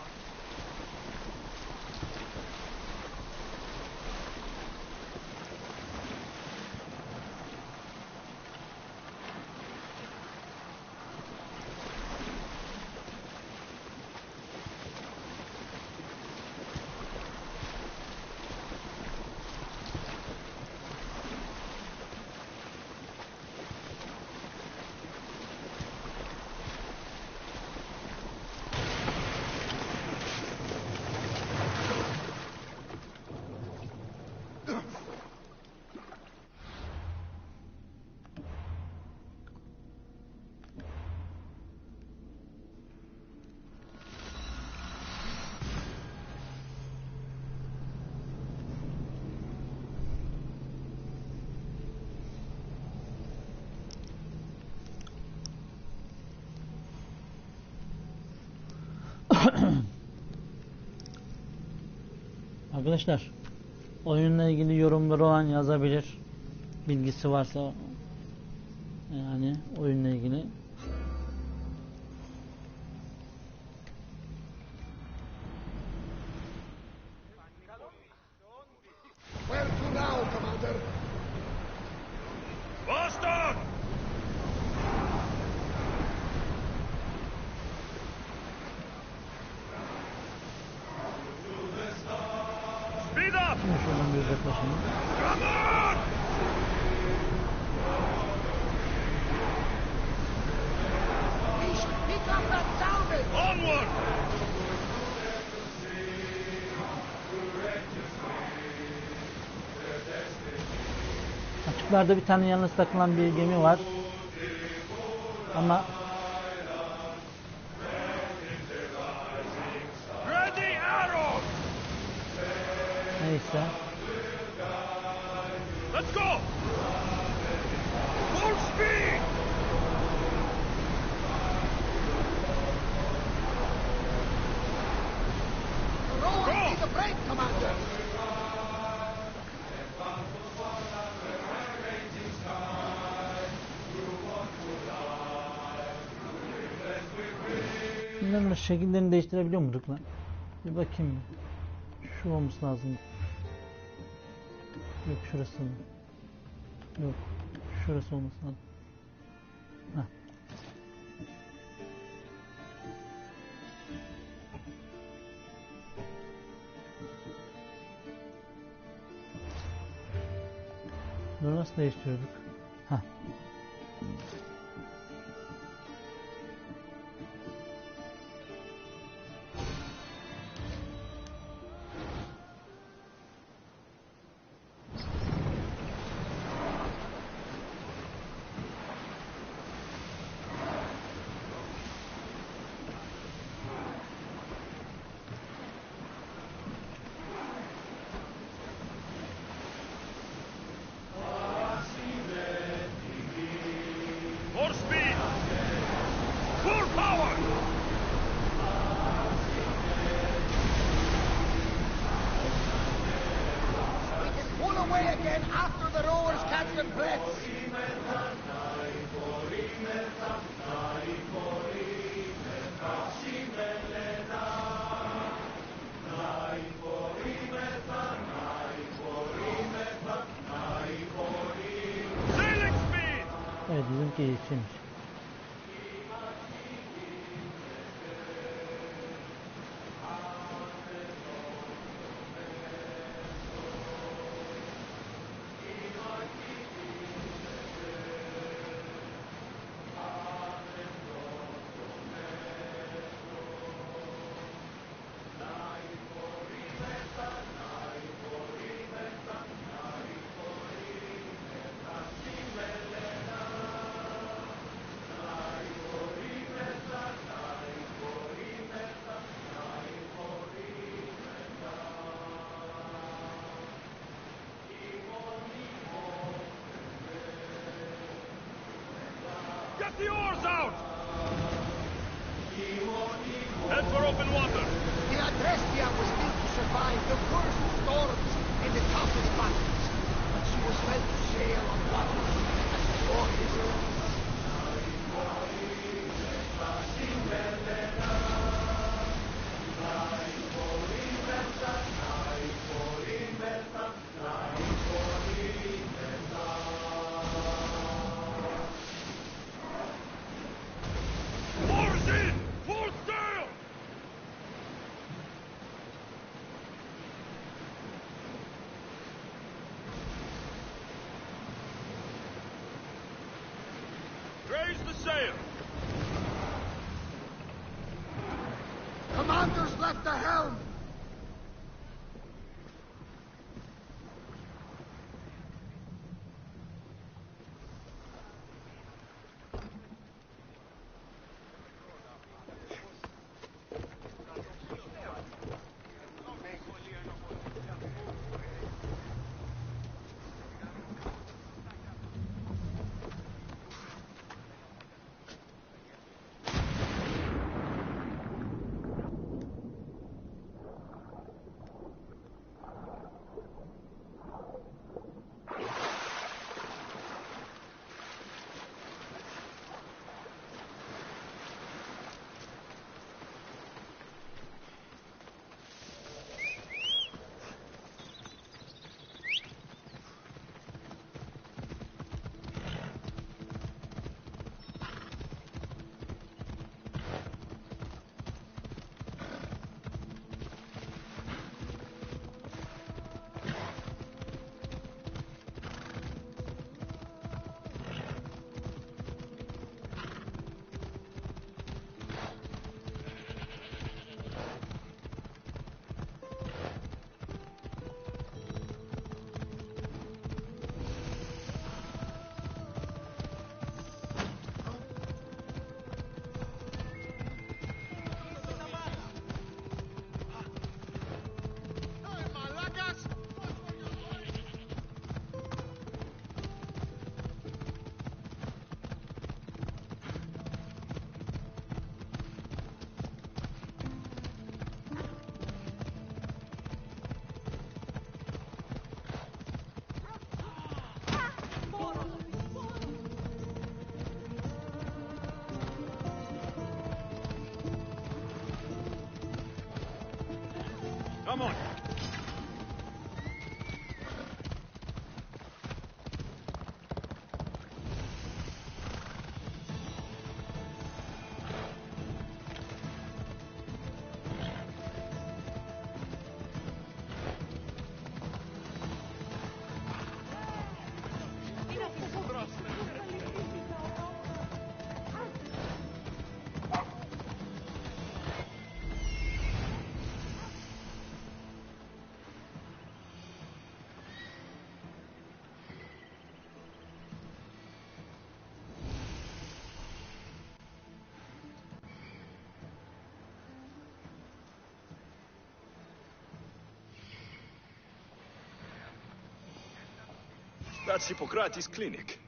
[SPEAKER 3] Arkadaşlar, oyunla ilgili yorumları olan yazabilir. Bilgisi varsa yani oyunla ilgili.
[SPEAKER 15] Where to now, Commander?
[SPEAKER 2] Boston! Speed up!
[SPEAKER 3] Şuradan bir uzaklaşalım.
[SPEAKER 2] Come on!
[SPEAKER 15] We should pick up that salvage!
[SPEAKER 2] Onward!
[SPEAKER 3] Açıklarda bir tane yalnız takılan bir gemi var. Ama
[SPEAKER 2] Ready arrows!
[SPEAKER 3] neyse.
[SPEAKER 2] Let's go! Full speed!
[SPEAKER 15] The rowers need a break, Commander!
[SPEAKER 3] Bunların şekillerini değiştirebiliyor muyduk lan? Bir bakayım mı? Şu olması lazım. Yok şurası mı? Yok. Şurası olması lazım. Heh. Bunu nasıl değiştiriyorduk? Heh.
[SPEAKER 2] More speed! Full power!
[SPEAKER 15] We can pull away again after the rowers catch them breath.
[SPEAKER 2] Sailing speed!
[SPEAKER 3] Evet bizimki yetişmiş.
[SPEAKER 2] Head for open water.
[SPEAKER 15] The Adrestia was built to survive the worst storms and the toughest battles, but she was meant to sail on waters as glorious as
[SPEAKER 2] Oars in! Full sail! Raise the sail!
[SPEAKER 15] Commander's left the helm!
[SPEAKER 2] Come on. That's Hippocrates' clinic.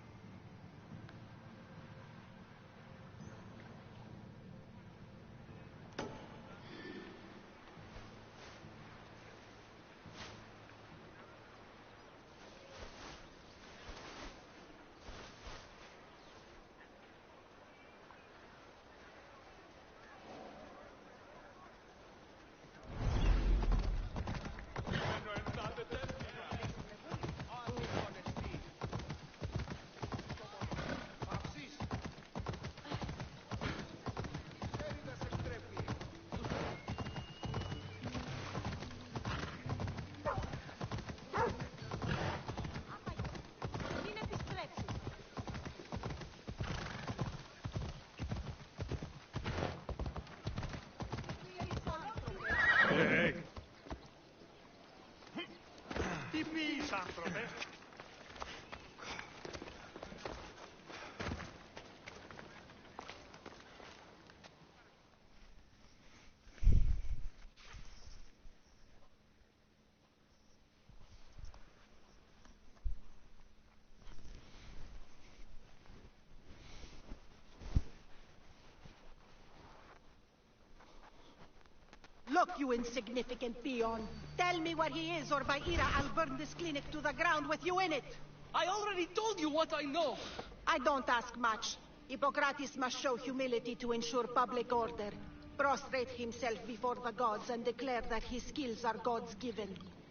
[SPEAKER 2] Hey.
[SPEAKER 16] Τι πεις, άνθρωπε?
[SPEAKER 17] Look, you insignificant peon. Tell me where he is, or by Ira, I'll burn this clinic to the ground with you in it.
[SPEAKER 8] I already told you what I know.
[SPEAKER 17] I don't ask much. Hippocrates must show humility to ensure public order. Prostrate himself before the gods and declare that his skills are God's given.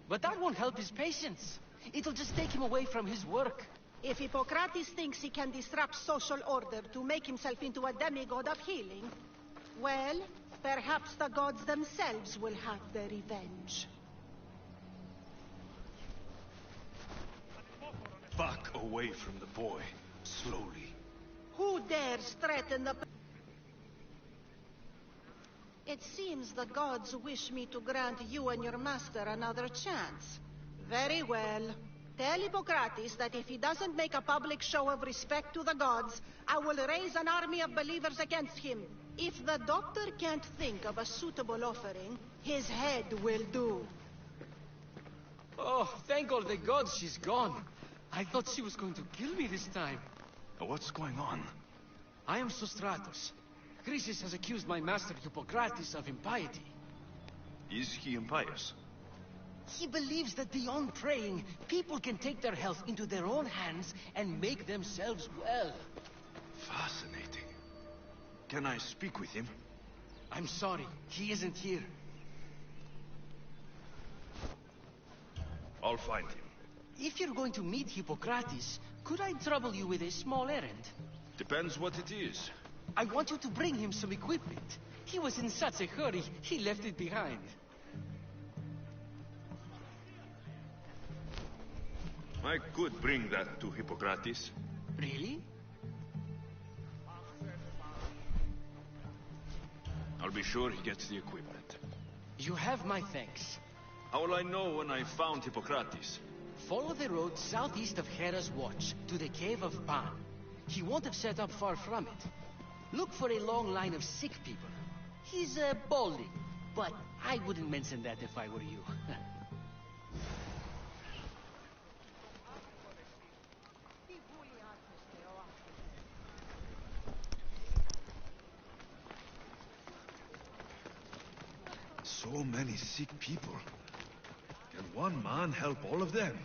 [SPEAKER 8] But that won't help his patients. It'll just take him away from his work.
[SPEAKER 17] If Hippocrates thinks he can disrupt social order to make himself into a demigod of healing, well, perhaps the gods themselves will have their revenge.
[SPEAKER 2] Back away from the boy, slowly.
[SPEAKER 17] Who dares threaten the... It seems the gods wish me to grant you and your master another chance. Very well. Tell Hippocrates that if he doesn't make a public show of respect to the gods, I will raise an army of believers against him. If the doctor can't think of a suitable offering, his head will do.
[SPEAKER 8] Oh, thank all the gods she's gone. I thought she was going to kill me this time.
[SPEAKER 2] What's going on?
[SPEAKER 8] I am Sostratus. Chrysis has accused my master Hippocrates of impiety.
[SPEAKER 2] Is he impious?
[SPEAKER 8] He believes that beyond praying, people can take their health into their own hands and make themselves well.
[SPEAKER 2] Fascinating. Can I speak with him?
[SPEAKER 8] I'm sorry, he isn't here.
[SPEAKER 2] I'll find him.
[SPEAKER 8] If you're going to meet Hippocrates, could I trouble you with a small errand?
[SPEAKER 2] Depends what it is.
[SPEAKER 8] I want you to bring him some equipment. He was in such a hurry, he left it behind.
[SPEAKER 2] I could bring that to Hippocrates.
[SPEAKER 8] Really?
[SPEAKER 2] I'll be sure he gets the equipment.
[SPEAKER 8] You have my thanks.
[SPEAKER 2] How will I know when I found Hippocrates?
[SPEAKER 8] Follow the road southeast of Hera's Watch to the Cave of Pan. He won't have set up far from it. Look for a long line of sick people. He's balding, but I wouldn't mention that if I were you.
[SPEAKER 2] So many sick people. Can one man help all of them?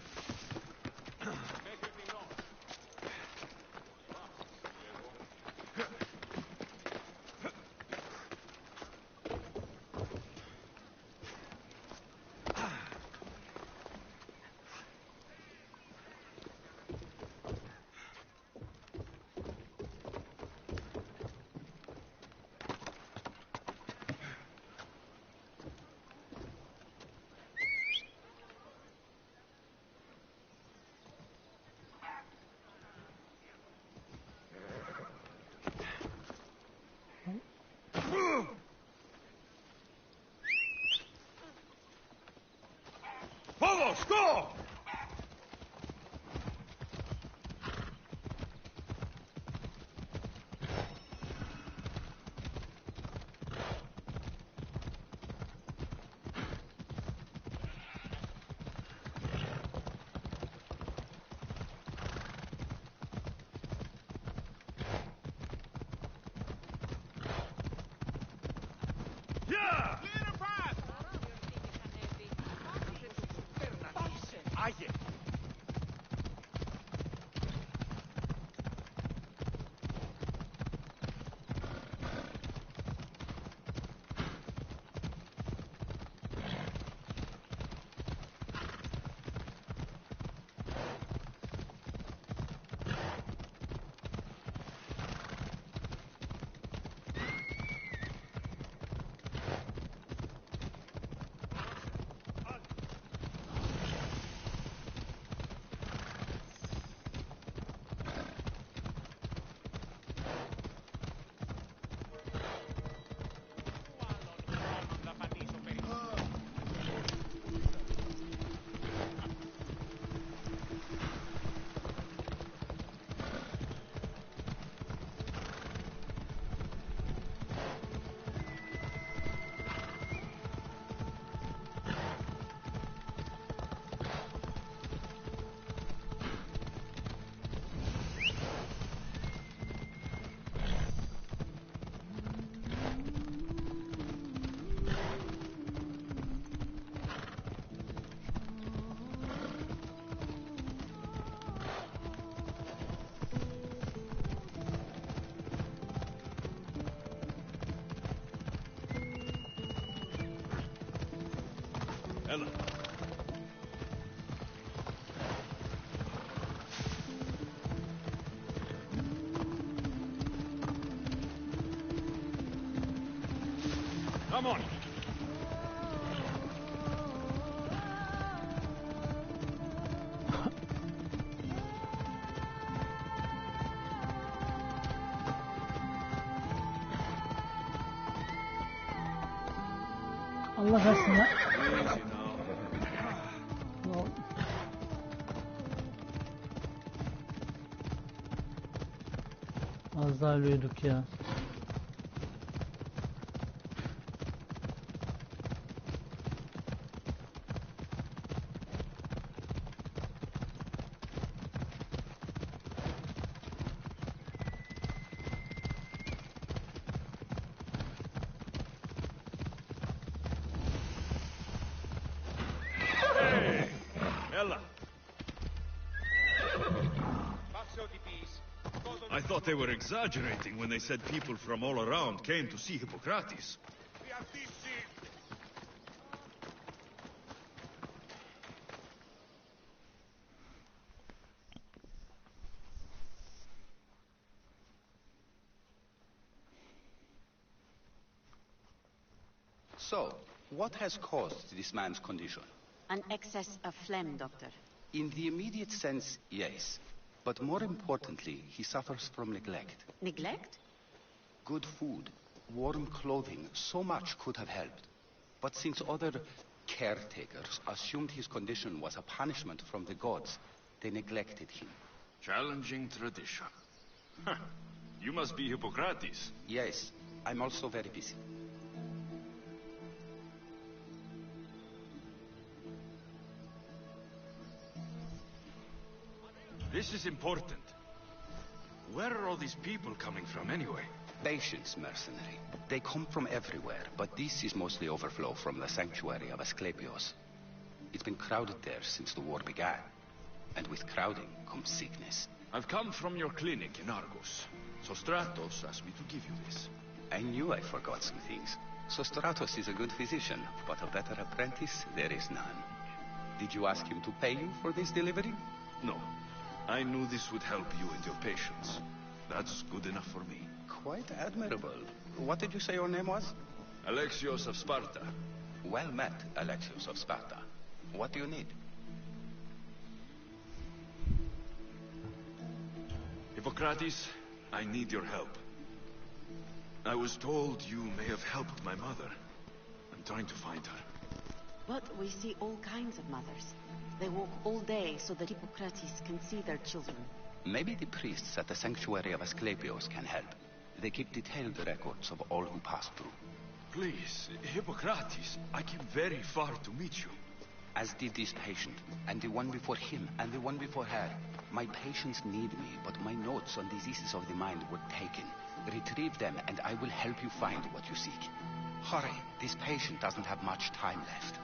[SPEAKER 2] Ella. Come on.
[SPEAKER 3] Allah aşkına. Az daha ölüyorduk ya.
[SPEAKER 2] Ella. I thought they were exaggerating when they said people from all around came to see Hippocrates.
[SPEAKER 18] So, what has caused this man's condition?
[SPEAKER 10] An excess of phlegm, Doctor.
[SPEAKER 18] In the immediate sense, yes. But more importantly, he suffers from neglect.
[SPEAKER 10] Neglect?
[SPEAKER 18] Good food, warm clothing, so much could have helped. But since other caretakers assumed his condition was a punishment from the gods, they neglected him.
[SPEAKER 2] Challenging tradition. You must be Hippocrates.
[SPEAKER 18] Yes, I'm also very busy.
[SPEAKER 2] This is important. Where are all these people coming from anyway?
[SPEAKER 18] Patience, mercenary. They come from everywhere, but this is mostly overflow from the sanctuary of Asclepios. It's been crowded there since the war began. And with crowding comes sickness.
[SPEAKER 2] I've come from your clinic in Argos. Sostratos asked me to give you this.
[SPEAKER 18] I knew I forgot some things. Sostratos is a good physician, but a better apprentice there is none. Did you ask him to pay you for this delivery?
[SPEAKER 2] No. I knew this would help you and your patients. That's good enough for me.
[SPEAKER 18] Quite admirable. What did you say your name was?
[SPEAKER 2] Alexios of Sparta.
[SPEAKER 18] Well met, Alexios of Sparta. What do you need?
[SPEAKER 2] Hippocrates, I need your help. I was told you may have helped my mother. I'm trying to find her.
[SPEAKER 10] But we see all kinds of mothers. They walk all day so that Hippocrates can see their children.
[SPEAKER 18] Maybe the priests at the sanctuary of Asclepios can help. They keep detailed records of all who pass through.
[SPEAKER 2] Please, Hippocrates, I came very far to meet you.
[SPEAKER 18] As did this patient, and the one before him, and the one before her. My patients need me, but my notes on diseases of the mind were taken. Retrieve them, and I will help you find what you seek. Hurry, this patient doesn't have much time left.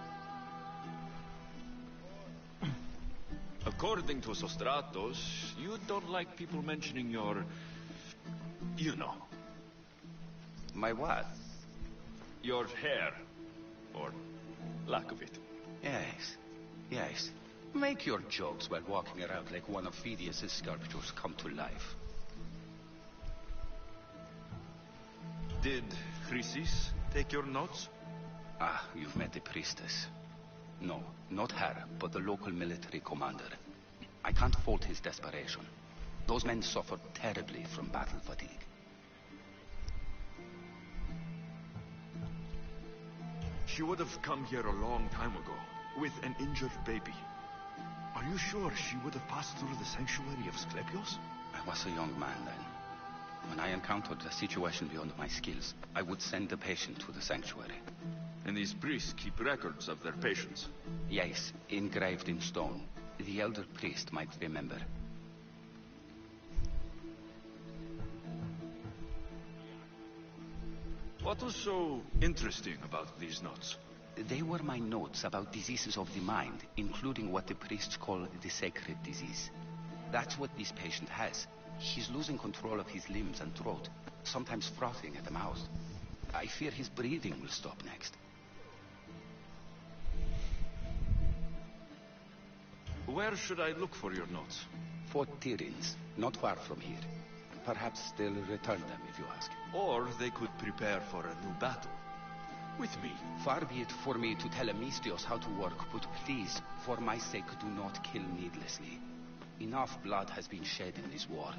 [SPEAKER 2] According to Sostratos, you don't like people mentioning your... you know.
[SPEAKER 18] My what?
[SPEAKER 2] Your hair. Or lack of it.
[SPEAKER 18] Yes, yes. Make your jokes while walking around like one of Phidias' sculptures come to life.
[SPEAKER 2] Did Chrysis take your notes?
[SPEAKER 18] Ah, you've met the priestess. No, not her, but the local military commander. I can't fault his desperation. Those men suffered terribly from battle fatigue.
[SPEAKER 2] She would have come here a long time ago, with an injured baby. Are you sure she would have passed through the sanctuary of Asclepios?
[SPEAKER 18] I was a young man then. When I encountered a situation beyond my skills, I would send the patient to the sanctuary.
[SPEAKER 2] And these priests keep records of their patients?
[SPEAKER 18] Yes, engraved in stone. The elder priest might remember.
[SPEAKER 2] What was so interesting about these notes?
[SPEAKER 18] They were my notes about diseases of the mind, including what the priests call the sacred disease. That's what this patient has. He's losing control of his limbs and throat, sometimes frothing at the mouth. I fear his breathing will stop next.
[SPEAKER 2] Where should I look for your notes?
[SPEAKER 18] Fort Tyrins, not far from here. Perhaps they'll return them if you ask.
[SPEAKER 2] Or they could prepare for a new battle. With me.
[SPEAKER 18] Far be it for me to tell Amistios how to work, but please, for my sake, do not kill needlessly. Enough blood has been shed in this war.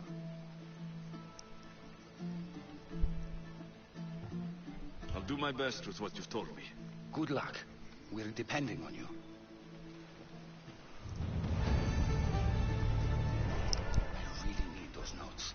[SPEAKER 2] I'll do my best with what you've told me.
[SPEAKER 18] Good luck. We're depending on you. I really need those notes.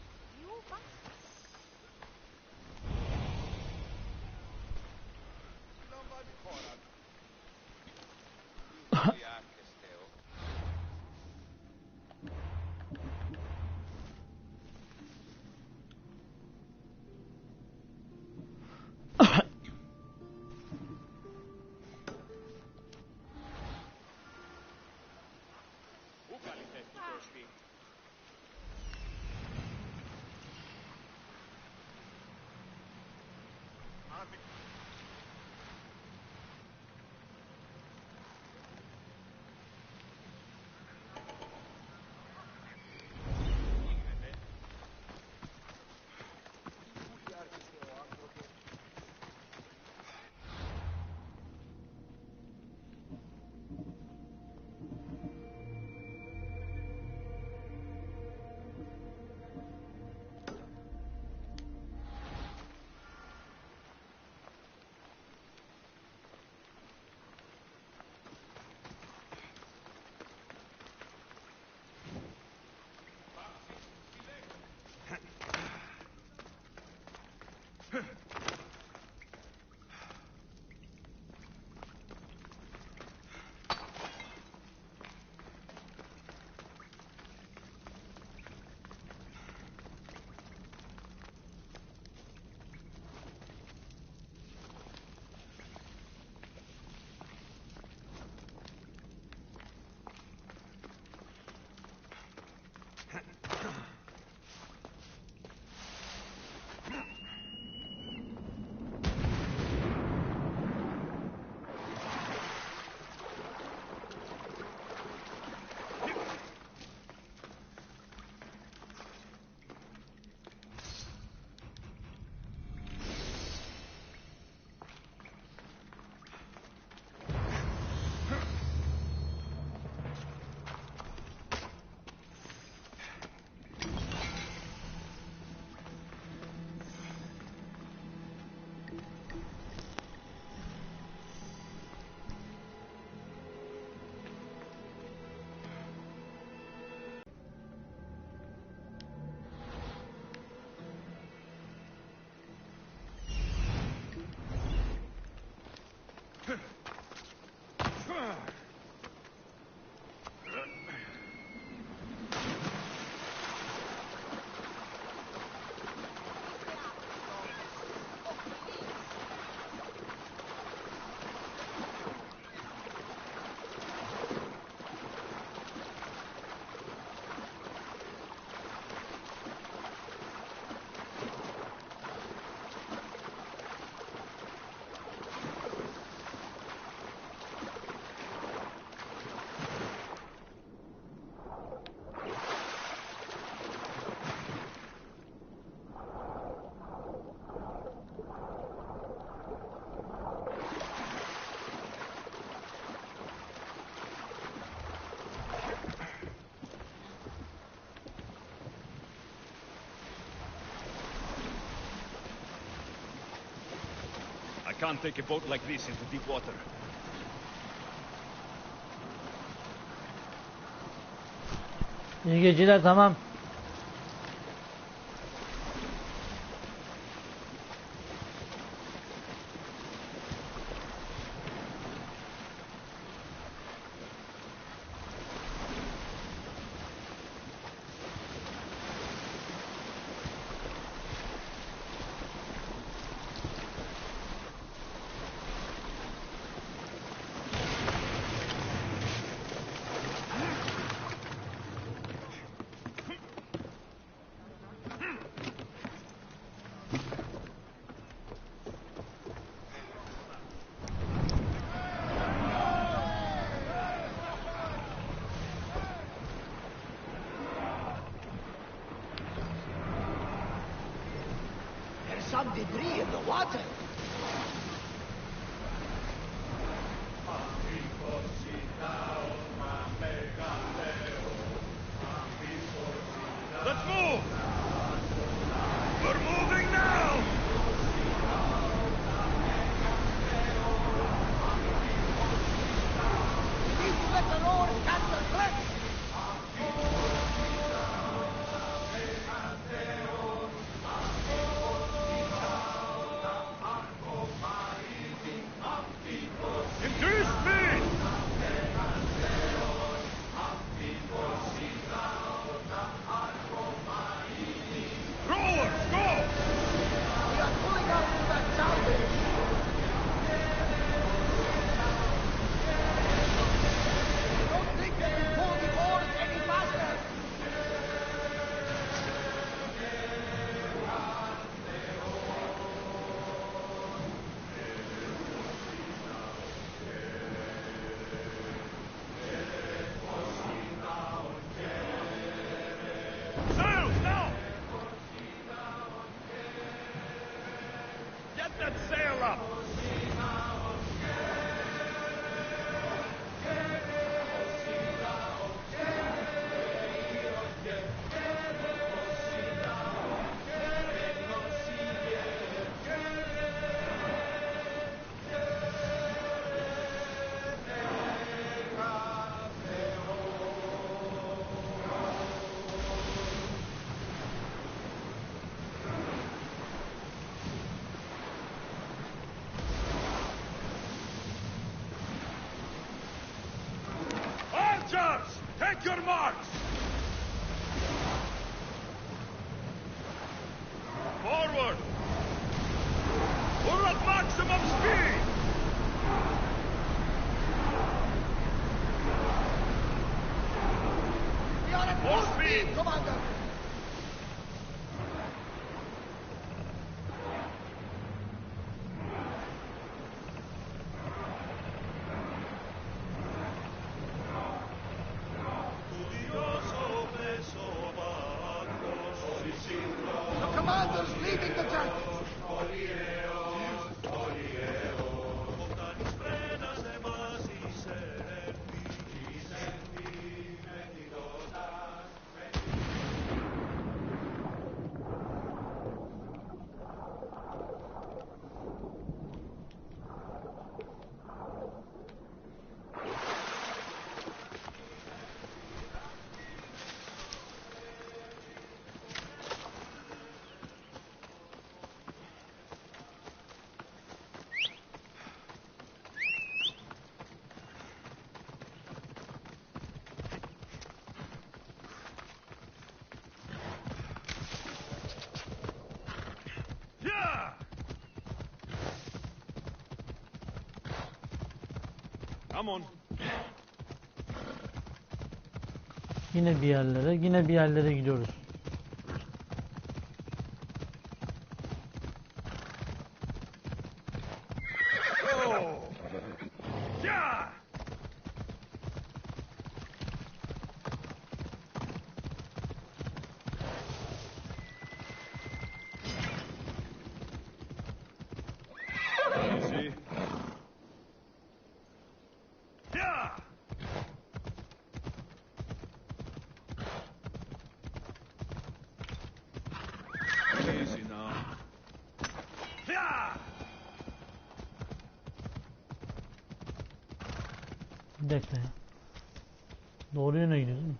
[SPEAKER 2] I can't take a boat like this into deep water.
[SPEAKER 3] İyi geceler, tamam.
[SPEAKER 15] debris in the water.
[SPEAKER 2] Let's move! We're moving now!
[SPEAKER 15] We need to let the Lord catch the threat.
[SPEAKER 2] Increase speed! Rowers, go!
[SPEAKER 15] We are pulling out to that salvage. Don't think they can pull the oars any faster.
[SPEAKER 2] Sails now! Get that sail up! Archers! Take your marks! Forward! We're at maximum speed!
[SPEAKER 15] We are at
[SPEAKER 2] More
[SPEAKER 15] full
[SPEAKER 2] speed.
[SPEAKER 15] speed, Commander. The commander's leading the tank.
[SPEAKER 2] Yeah! Come on.
[SPEAKER 3] Yine bir yerlere gidiyoruz.
[SPEAKER 2] Go! Yeah! Easy. Yeah! Easy now. Yeah!
[SPEAKER 3] Bir dakika ya. Doğru yöne gidiyoruz değil mi?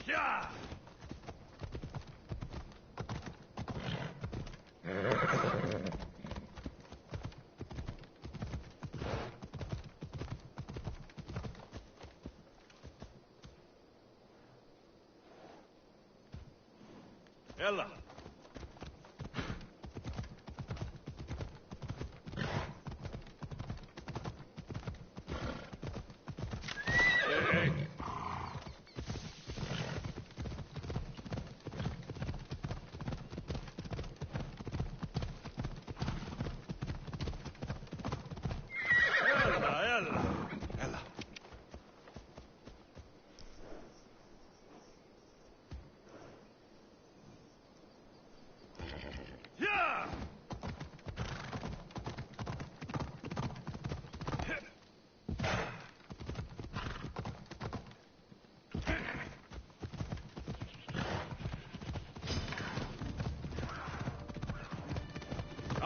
[SPEAKER 2] Yeah! Ella. Hey. Ella.
[SPEAKER 6] Ella.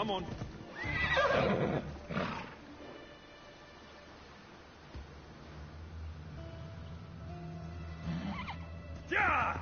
[SPEAKER 2] Come on. Yeah!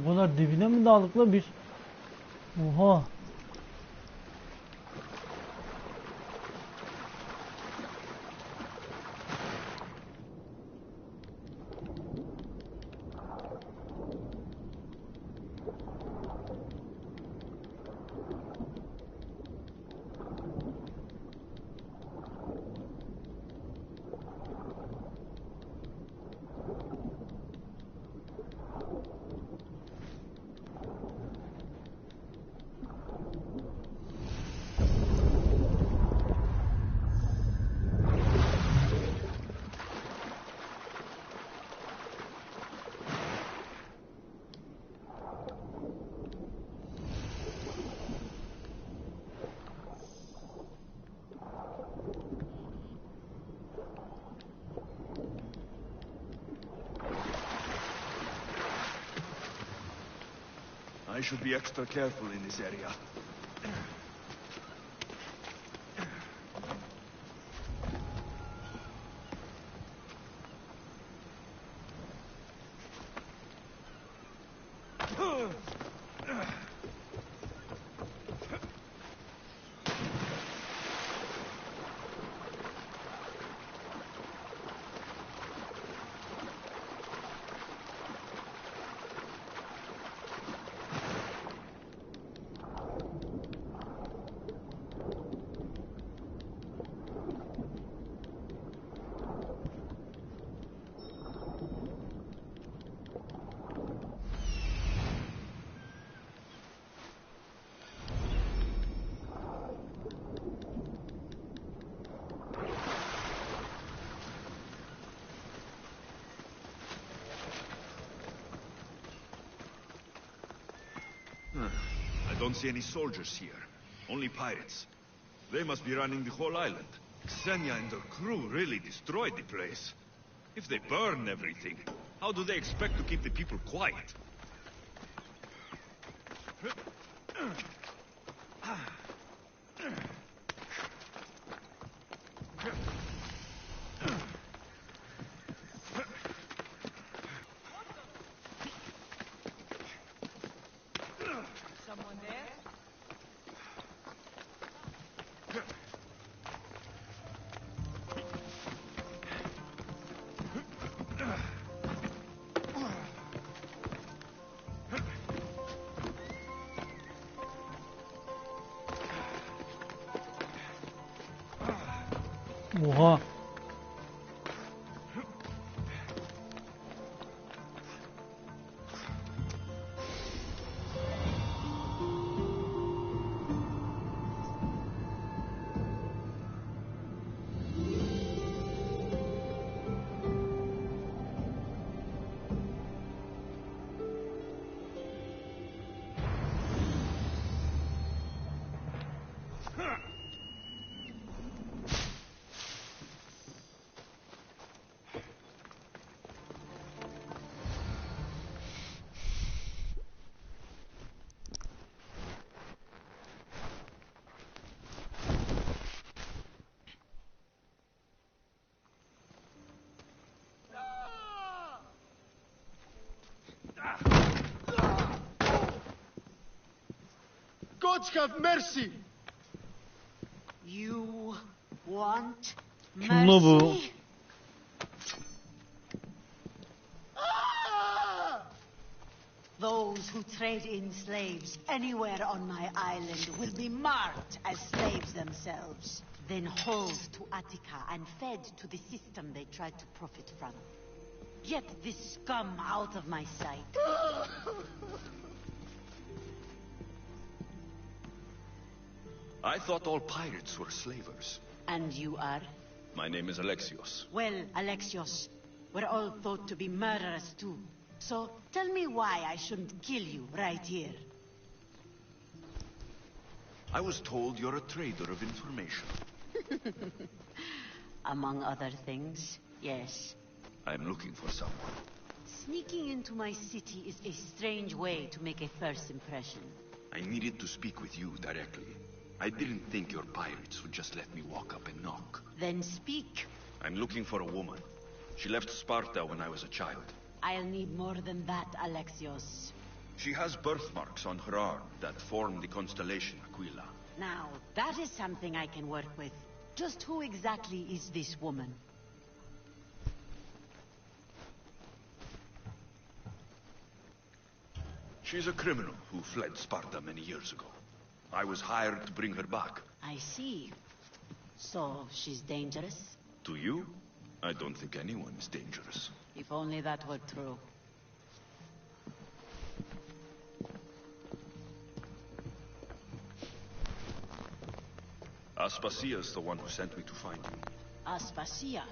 [SPEAKER 3] O kadar dibine mi daldık la biz? Oha.
[SPEAKER 2] I should be extra careful in this area. I don't see any soldiers here. Only pirates. They must be running the whole island. Xenia and her crew really destroyed the place. If they burn everything, how do they expect to keep the people quiet?
[SPEAKER 13] Someone there?
[SPEAKER 3] Oha.
[SPEAKER 15] Gods have mercy!
[SPEAKER 10] You want
[SPEAKER 3] Kim la bu?
[SPEAKER 10] mercy? Those who trade in slaves anywhere on my island will be marked as slaves themselves, then hauled to Attica and fed to the system they tried to profit from. Get this scum out of my sight.
[SPEAKER 2] I thought all pirates were slavers.
[SPEAKER 10] And you are?
[SPEAKER 2] My name is Alexios.
[SPEAKER 10] Well, Alexios, we're all thought to be murderers too. So tell me why I shouldn't kill you right here.
[SPEAKER 2] I was told you're a trader of information.
[SPEAKER 10] Among other things, yes.
[SPEAKER 2] I'm looking for someone.
[SPEAKER 10] Sneaking into my city is a strange way to make a first impression.
[SPEAKER 2] I needed to speak with you directly. I didn't think your pirates would just let me walk up and knock.
[SPEAKER 10] Then speak.
[SPEAKER 2] I'm looking for a woman. She left Sparta when I was a child.
[SPEAKER 10] I'll need more than that, Alexios.
[SPEAKER 2] She has birthmarks on her arm that form the constellation Aquila.
[SPEAKER 10] Now, that is something I can work with. Just who exactly is this woman?
[SPEAKER 2] She's a criminal who fled Sparta many years ago. I was hired to bring her back.
[SPEAKER 10] I see. So, she's dangerous?
[SPEAKER 2] To you? I don't think anyone is dangerous.
[SPEAKER 10] If only that were true.
[SPEAKER 2] Aspasia's the one who sent me to find you.
[SPEAKER 10] Aspasia?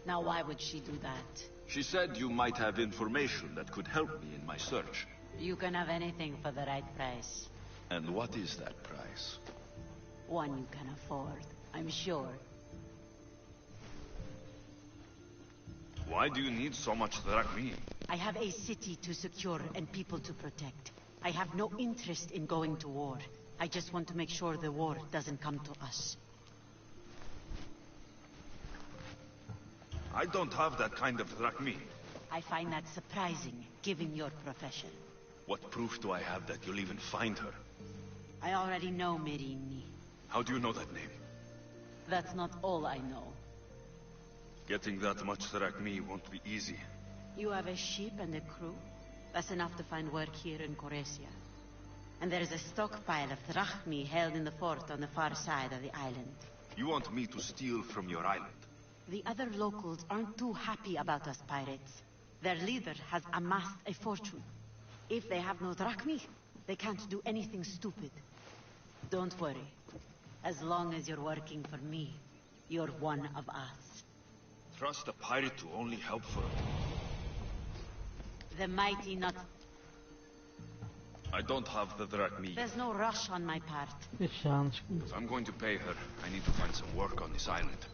[SPEAKER 10] Now why would she do that?
[SPEAKER 2] She said you might have information that could help me in my search.
[SPEAKER 10] You can have anything for the right price.
[SPEAKER 2] And what is that price?
[SPEAKER 10] One you can afford, I'm sure.
[SPEAKER 2] Why do you need so much drachmi?
[SPEAKER 10] I have a city to secure and people to protect. I have no interest in going to war. I just want to make sure the war doesn't come to us.
[SPEAKER 2] I don't have that kind of drachmi.
[SPEAKER 10] I find that surprising, given your profession.
[SPEAKER 2] What proof do I have that you'll even find her?
[SPEAKER 10] I already know Merini.
[SPEAKER 2] How do you know that name?
[SPEAKER 10] That's not all I know.
[SPEAKER 2] Getting that much drachmi won't be easy.
[SPEAKER 10] You have a ship and a crew? That's enough to find work here in Coresia. And there is a stockpile of drachmi held in the fort on the far side of the island.
[SPEAKER 2] You want me to steal from your island?
[SPEAKER 10] The other locals aren't too happy about us pirates. Their leader has amassed a fortune. If they have no drachmi, they can't do anything stupid. Don't worry. As long as you're working for me, you're one of us.
[SPEAKER 2] Trust a pirate to only help for...
[SPEAKER 10] The mighty not...
[SPEAKER 2] I don't have the drachmi.
[SPEAKER 10] There's no rush on my part.
[SPEAKER 3] Hiç yanlış mı?
[SPEAKER 2] If I'm going to pay her, I need to find some work on this island.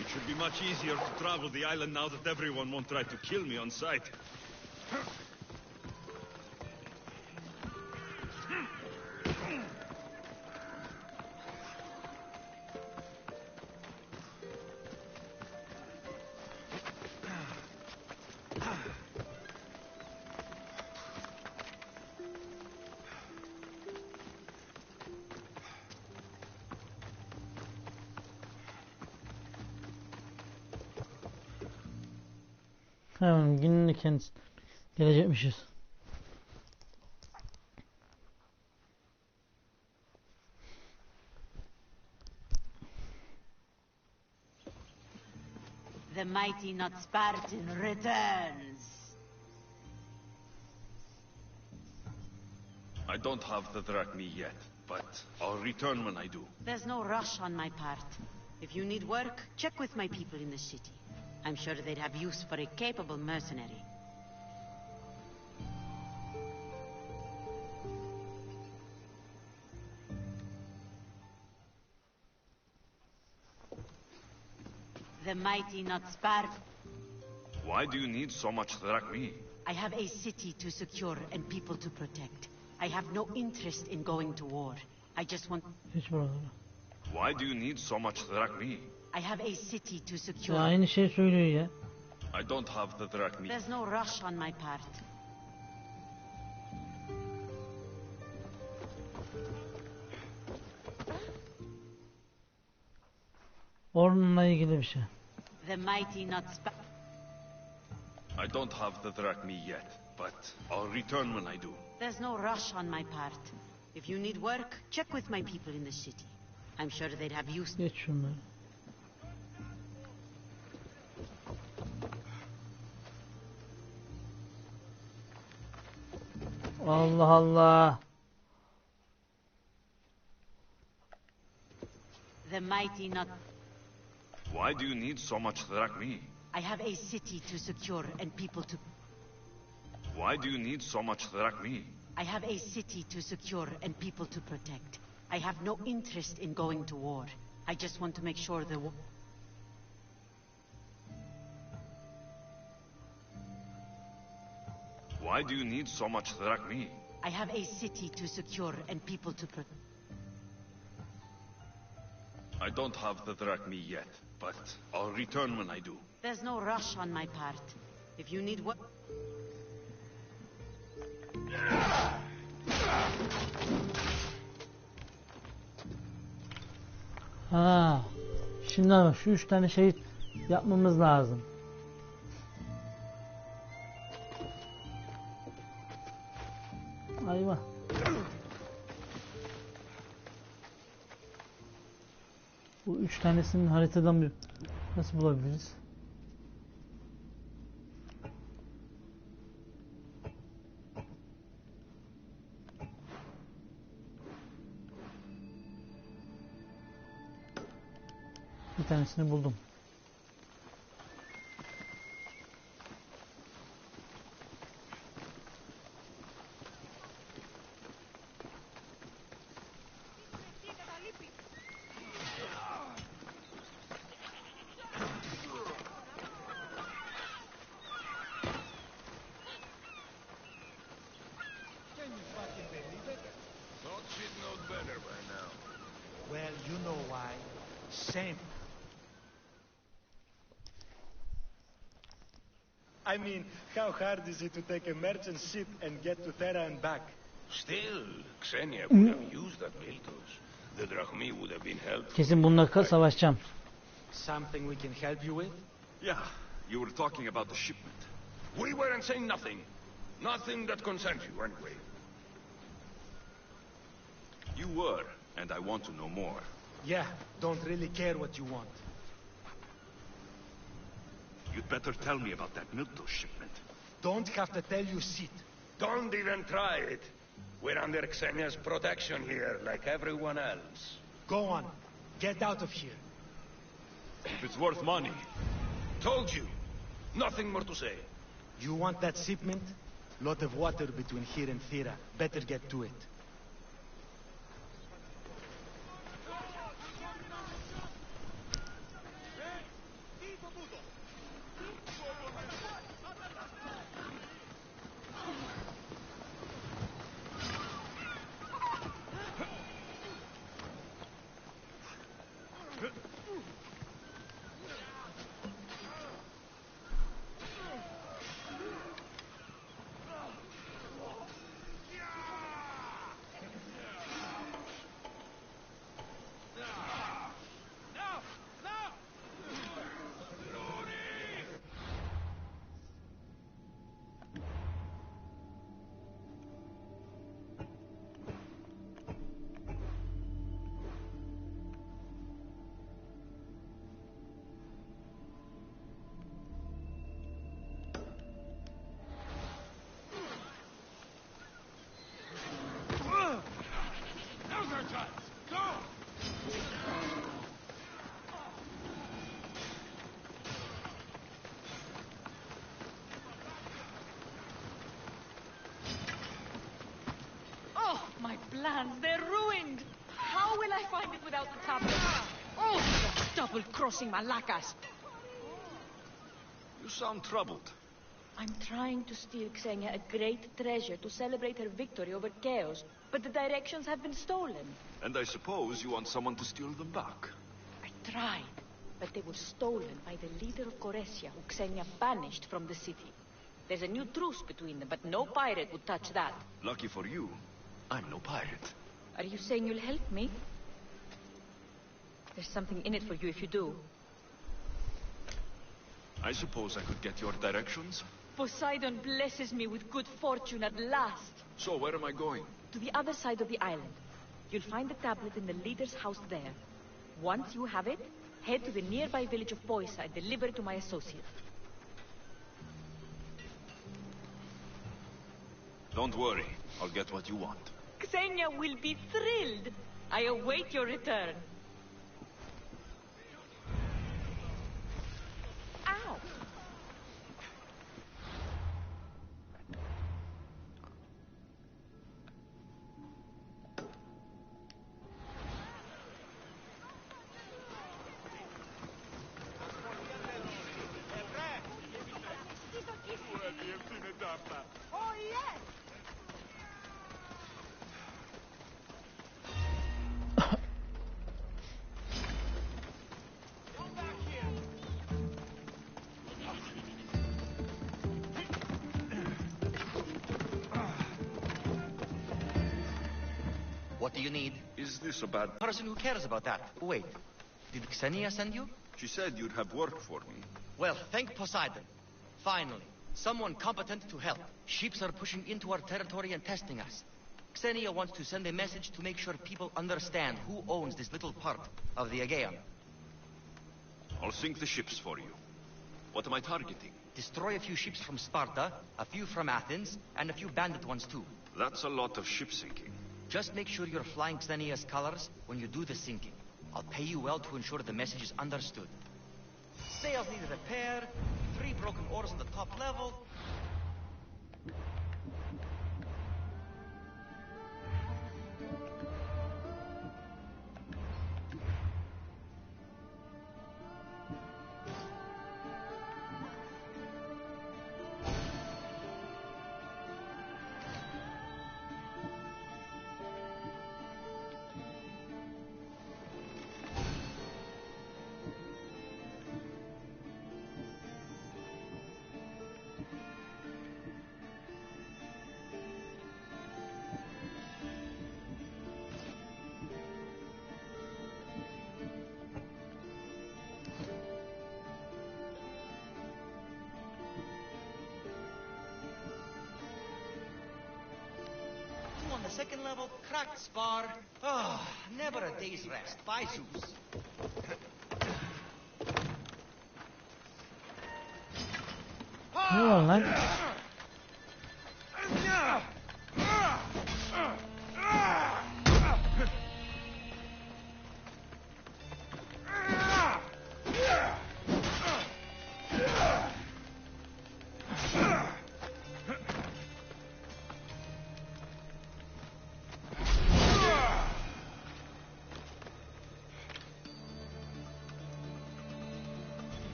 [SPEAKER 2] It should be much easier to travel the island now that everyone won't try to kill me on sight.
[SPEAKER 3] Hemen gününü kendisi gelecekmişiz.
[SPEAKER 10] The mighty not Spartan returns.
[SPEAKER 2] I don't have the drachmi yet, but I'll return when I do.
[SPEAKER 10] There's no rush on my part. If you need work, check with my people in the city. I'm sure they'd have use for a capable mercenary. The mighty not Spartan.
[SPEAKER 2] Why do you need so much drachmi?
[SPEAKER 10] I have a city to secure and people to protect. I have no interest in going to war. I just want...
[SPEAKER 3] Hiç buralara.
[SPEAKER 2] Why do you need so much drachmi?
[SPEAKER 10] I have a city to secure.
[SPEAKER 3] Ya aynı şey söylüyor ya.
[SPEAKER 2] I don't have the drachmi.
[SPEAKER 10] There's no rush on my part.
[SPEAKER 3] Onunla ilgili bir şey.
[SPEAKER 10] The mighty not
[SPEAKER 2] I don't have the drachmi yet, but I'll return when I do.
[SPEAKER 10] There's no rush on my part. If you need work, check with my people in the city. I'm sure they'd have use.
[SPEAKER 3] Geç şunları. Allah Allah.
[SPEAKER 10] The mighty not...
[SPEAKER 2] Why do you need so much drachmi?
[SPEAKER 10] I have a city to secure and people to...
[SPEAKER 2] Why do you need so much drachmi?
[SPEAKER 10] I have a city to secure and people to protect. I have no interest in going to war. I just want to make sure the war...
[SPEAKER 2] Why do you need so much drachmi?
[SPEAKER 10] I have a city to secure and people to protect.
[SPEAKER 2] I don't have the drachmi yet, but I'll return when I do.
[SPEAKER 10] There's no rush on my part. If you need what...
[SPEAKER 3] Ha. Şimdi ama şu 3 tane şey yapmamız lazım. Ayva. Bu 3 tanesinin haritadan bir nasıl bulabiliriz? Bir tanesini buldum.
[SPEAKER 6] Thought she'd know better by now.
[SPEAKER 5] Well, you know why. Same. I mean, how hard is it to take a merchant ship and get to Thera and back?
[SPEAKER 6] Still, Xenia would have used that Miltos. The drachmi would have been helpful.
[SPEAKER 3] Kesin bununla savaşacağım.
[SPEAKER 5] Something we can help you with?
[SPEAKER 2] Yeah, you were talking about the shipment.
[SPEAKER 6] We weren't saying nothing. Nothing that concerns you, anyway.
[SPEAKER 2] You were, and I want to know more.
[SPEAKER 5] Yeah, don't really care what you want.
[SPEAKER 2] You'd better tell me about that Miltos shipment.
[SPEAKER 19] Don't have to tell you sit.
[SPEAKER 16] Don't even try it. We're under Xenia's protection here, like everyone else.
[SPEAKER 19] Go on. Get out of here.
[SPEAKER 2] If it's worth money.
[SPEAKER 16] Told you. Nothing more to say.
[SPEAKER 19] You want that shipment? Lot of water between here and Thera. Better get to it.
[SPEAKER 13] My plans, they're ruined. How will I find it without the tablet? Oh, double-crossing Malakas.
[SPEAKER 2] You sound troubled.
[SPEAKER 13] I'm trying to steal Xenia a great treasure to celebrate her victory over Chaos, but the directions have been stolen.
[SPEAKER 2] And I suppose you want someone to steal them back.
[SPEAKER 13] I tried, but they were stolen by the leader of Goresia, who Xenia banished from the city. There's a new truce between them, but no pirate would touch that.
[SPEAKER 2] Lucky for you, I'm no pirate.
[SPEAKER 13] Are you saying you'll help me? There's something in it for you if you do.
[SPEAKER 2] I suppose I could get your directions?
[SPEAKER 13] Poseidon blesses me with good fortune at last.
[SPEAKER 2] So where am I going?
[SPEAKER 13] To the other side of the island. You'll find the tablet in the leader's house there. Once you have it, head to the nearby village of Poisa and deliver it to my associate.
[SPEAKER 2] Don't worry, I'll get what you want.
[SPEAKER 13] Xenia will be thrilled. I await your return. Ow!
[SPEAKER 17] Oh, yes!
[SPEAKER 20] What do you need?
[SPEAKER 2] Is this a bad
[SPEAKER 20] Person who cares about that. Wait, did Xenia send you?
[SPEAKER 2] She said you'd have work for me.
[SPEAKER 20] Well, thank Poseidon. Finally, someone competent to help. Ships are pushing into our territory and testing us. Xenia wants to send a message to make sure people understand who owns this little part of the Aegean.
[SPEAKER 2] I'll sink the ships for you. What am I targeting?
[SPEAKER 20] Destroy a few ships from Sparta, a few from Athens, and a few bandit ones too.
[SPEAKER 2] That's a lot of ship sinking.
[SPEAKER 20] Just make sure you're flying Xenia's colors when you do the sinking. I'll pay you well to ensure the message is understood. Sails need repair, 3 broken oars on the top level. On the second level, cracked spar. Oh, never a day's rest. By Zeus.
[SPEAKER 3] Ne var lan?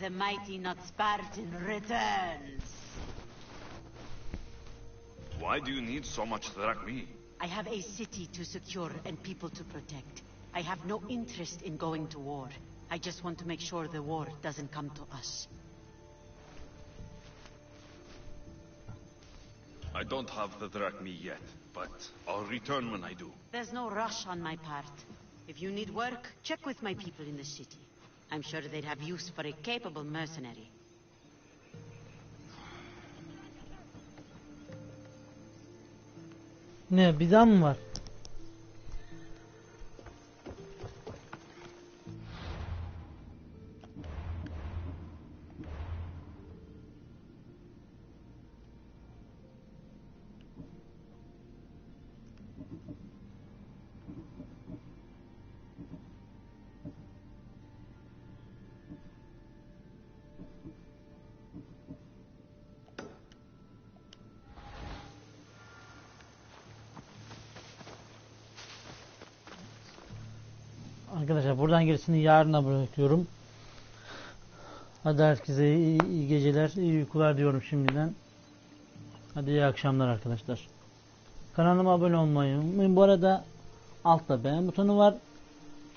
[SPEAKER 10] the mighty, not Spartan, returns.
[SPEAKER 2] Why do you need so much drachmi?
[SPEAKER 10] I have a city to secure and people to protect. I have no interest in going to war. I just want to make sure the war doesn't come to us.
[SPEAKER 2] I don't have the drachmi yet, but I'll return when I do.
[SPEAKER 10] There's no rush on my part. If you need work, check with my people in the city. I'm sure they'd have use for a capable mercenary.
[SPEAKER 3] Ne, bir daha mı var? Arkadaşlar buradan gerisini yarına bırakıyorum. Hadi herkese iyi geceler, iyi uykular diyorum şimdiden. Hadi iyi akşamlar arkadaşlar. Kanalıma abone olmayı unutmayın. Bu arada altta beğen butonu var.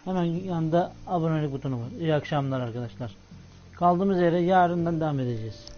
[SPEAKER 3] Hemen yanında abonelik butonu var. İyi akşamlar arkadaşlar. Kaldığımız yere yarından devam edeceğiz.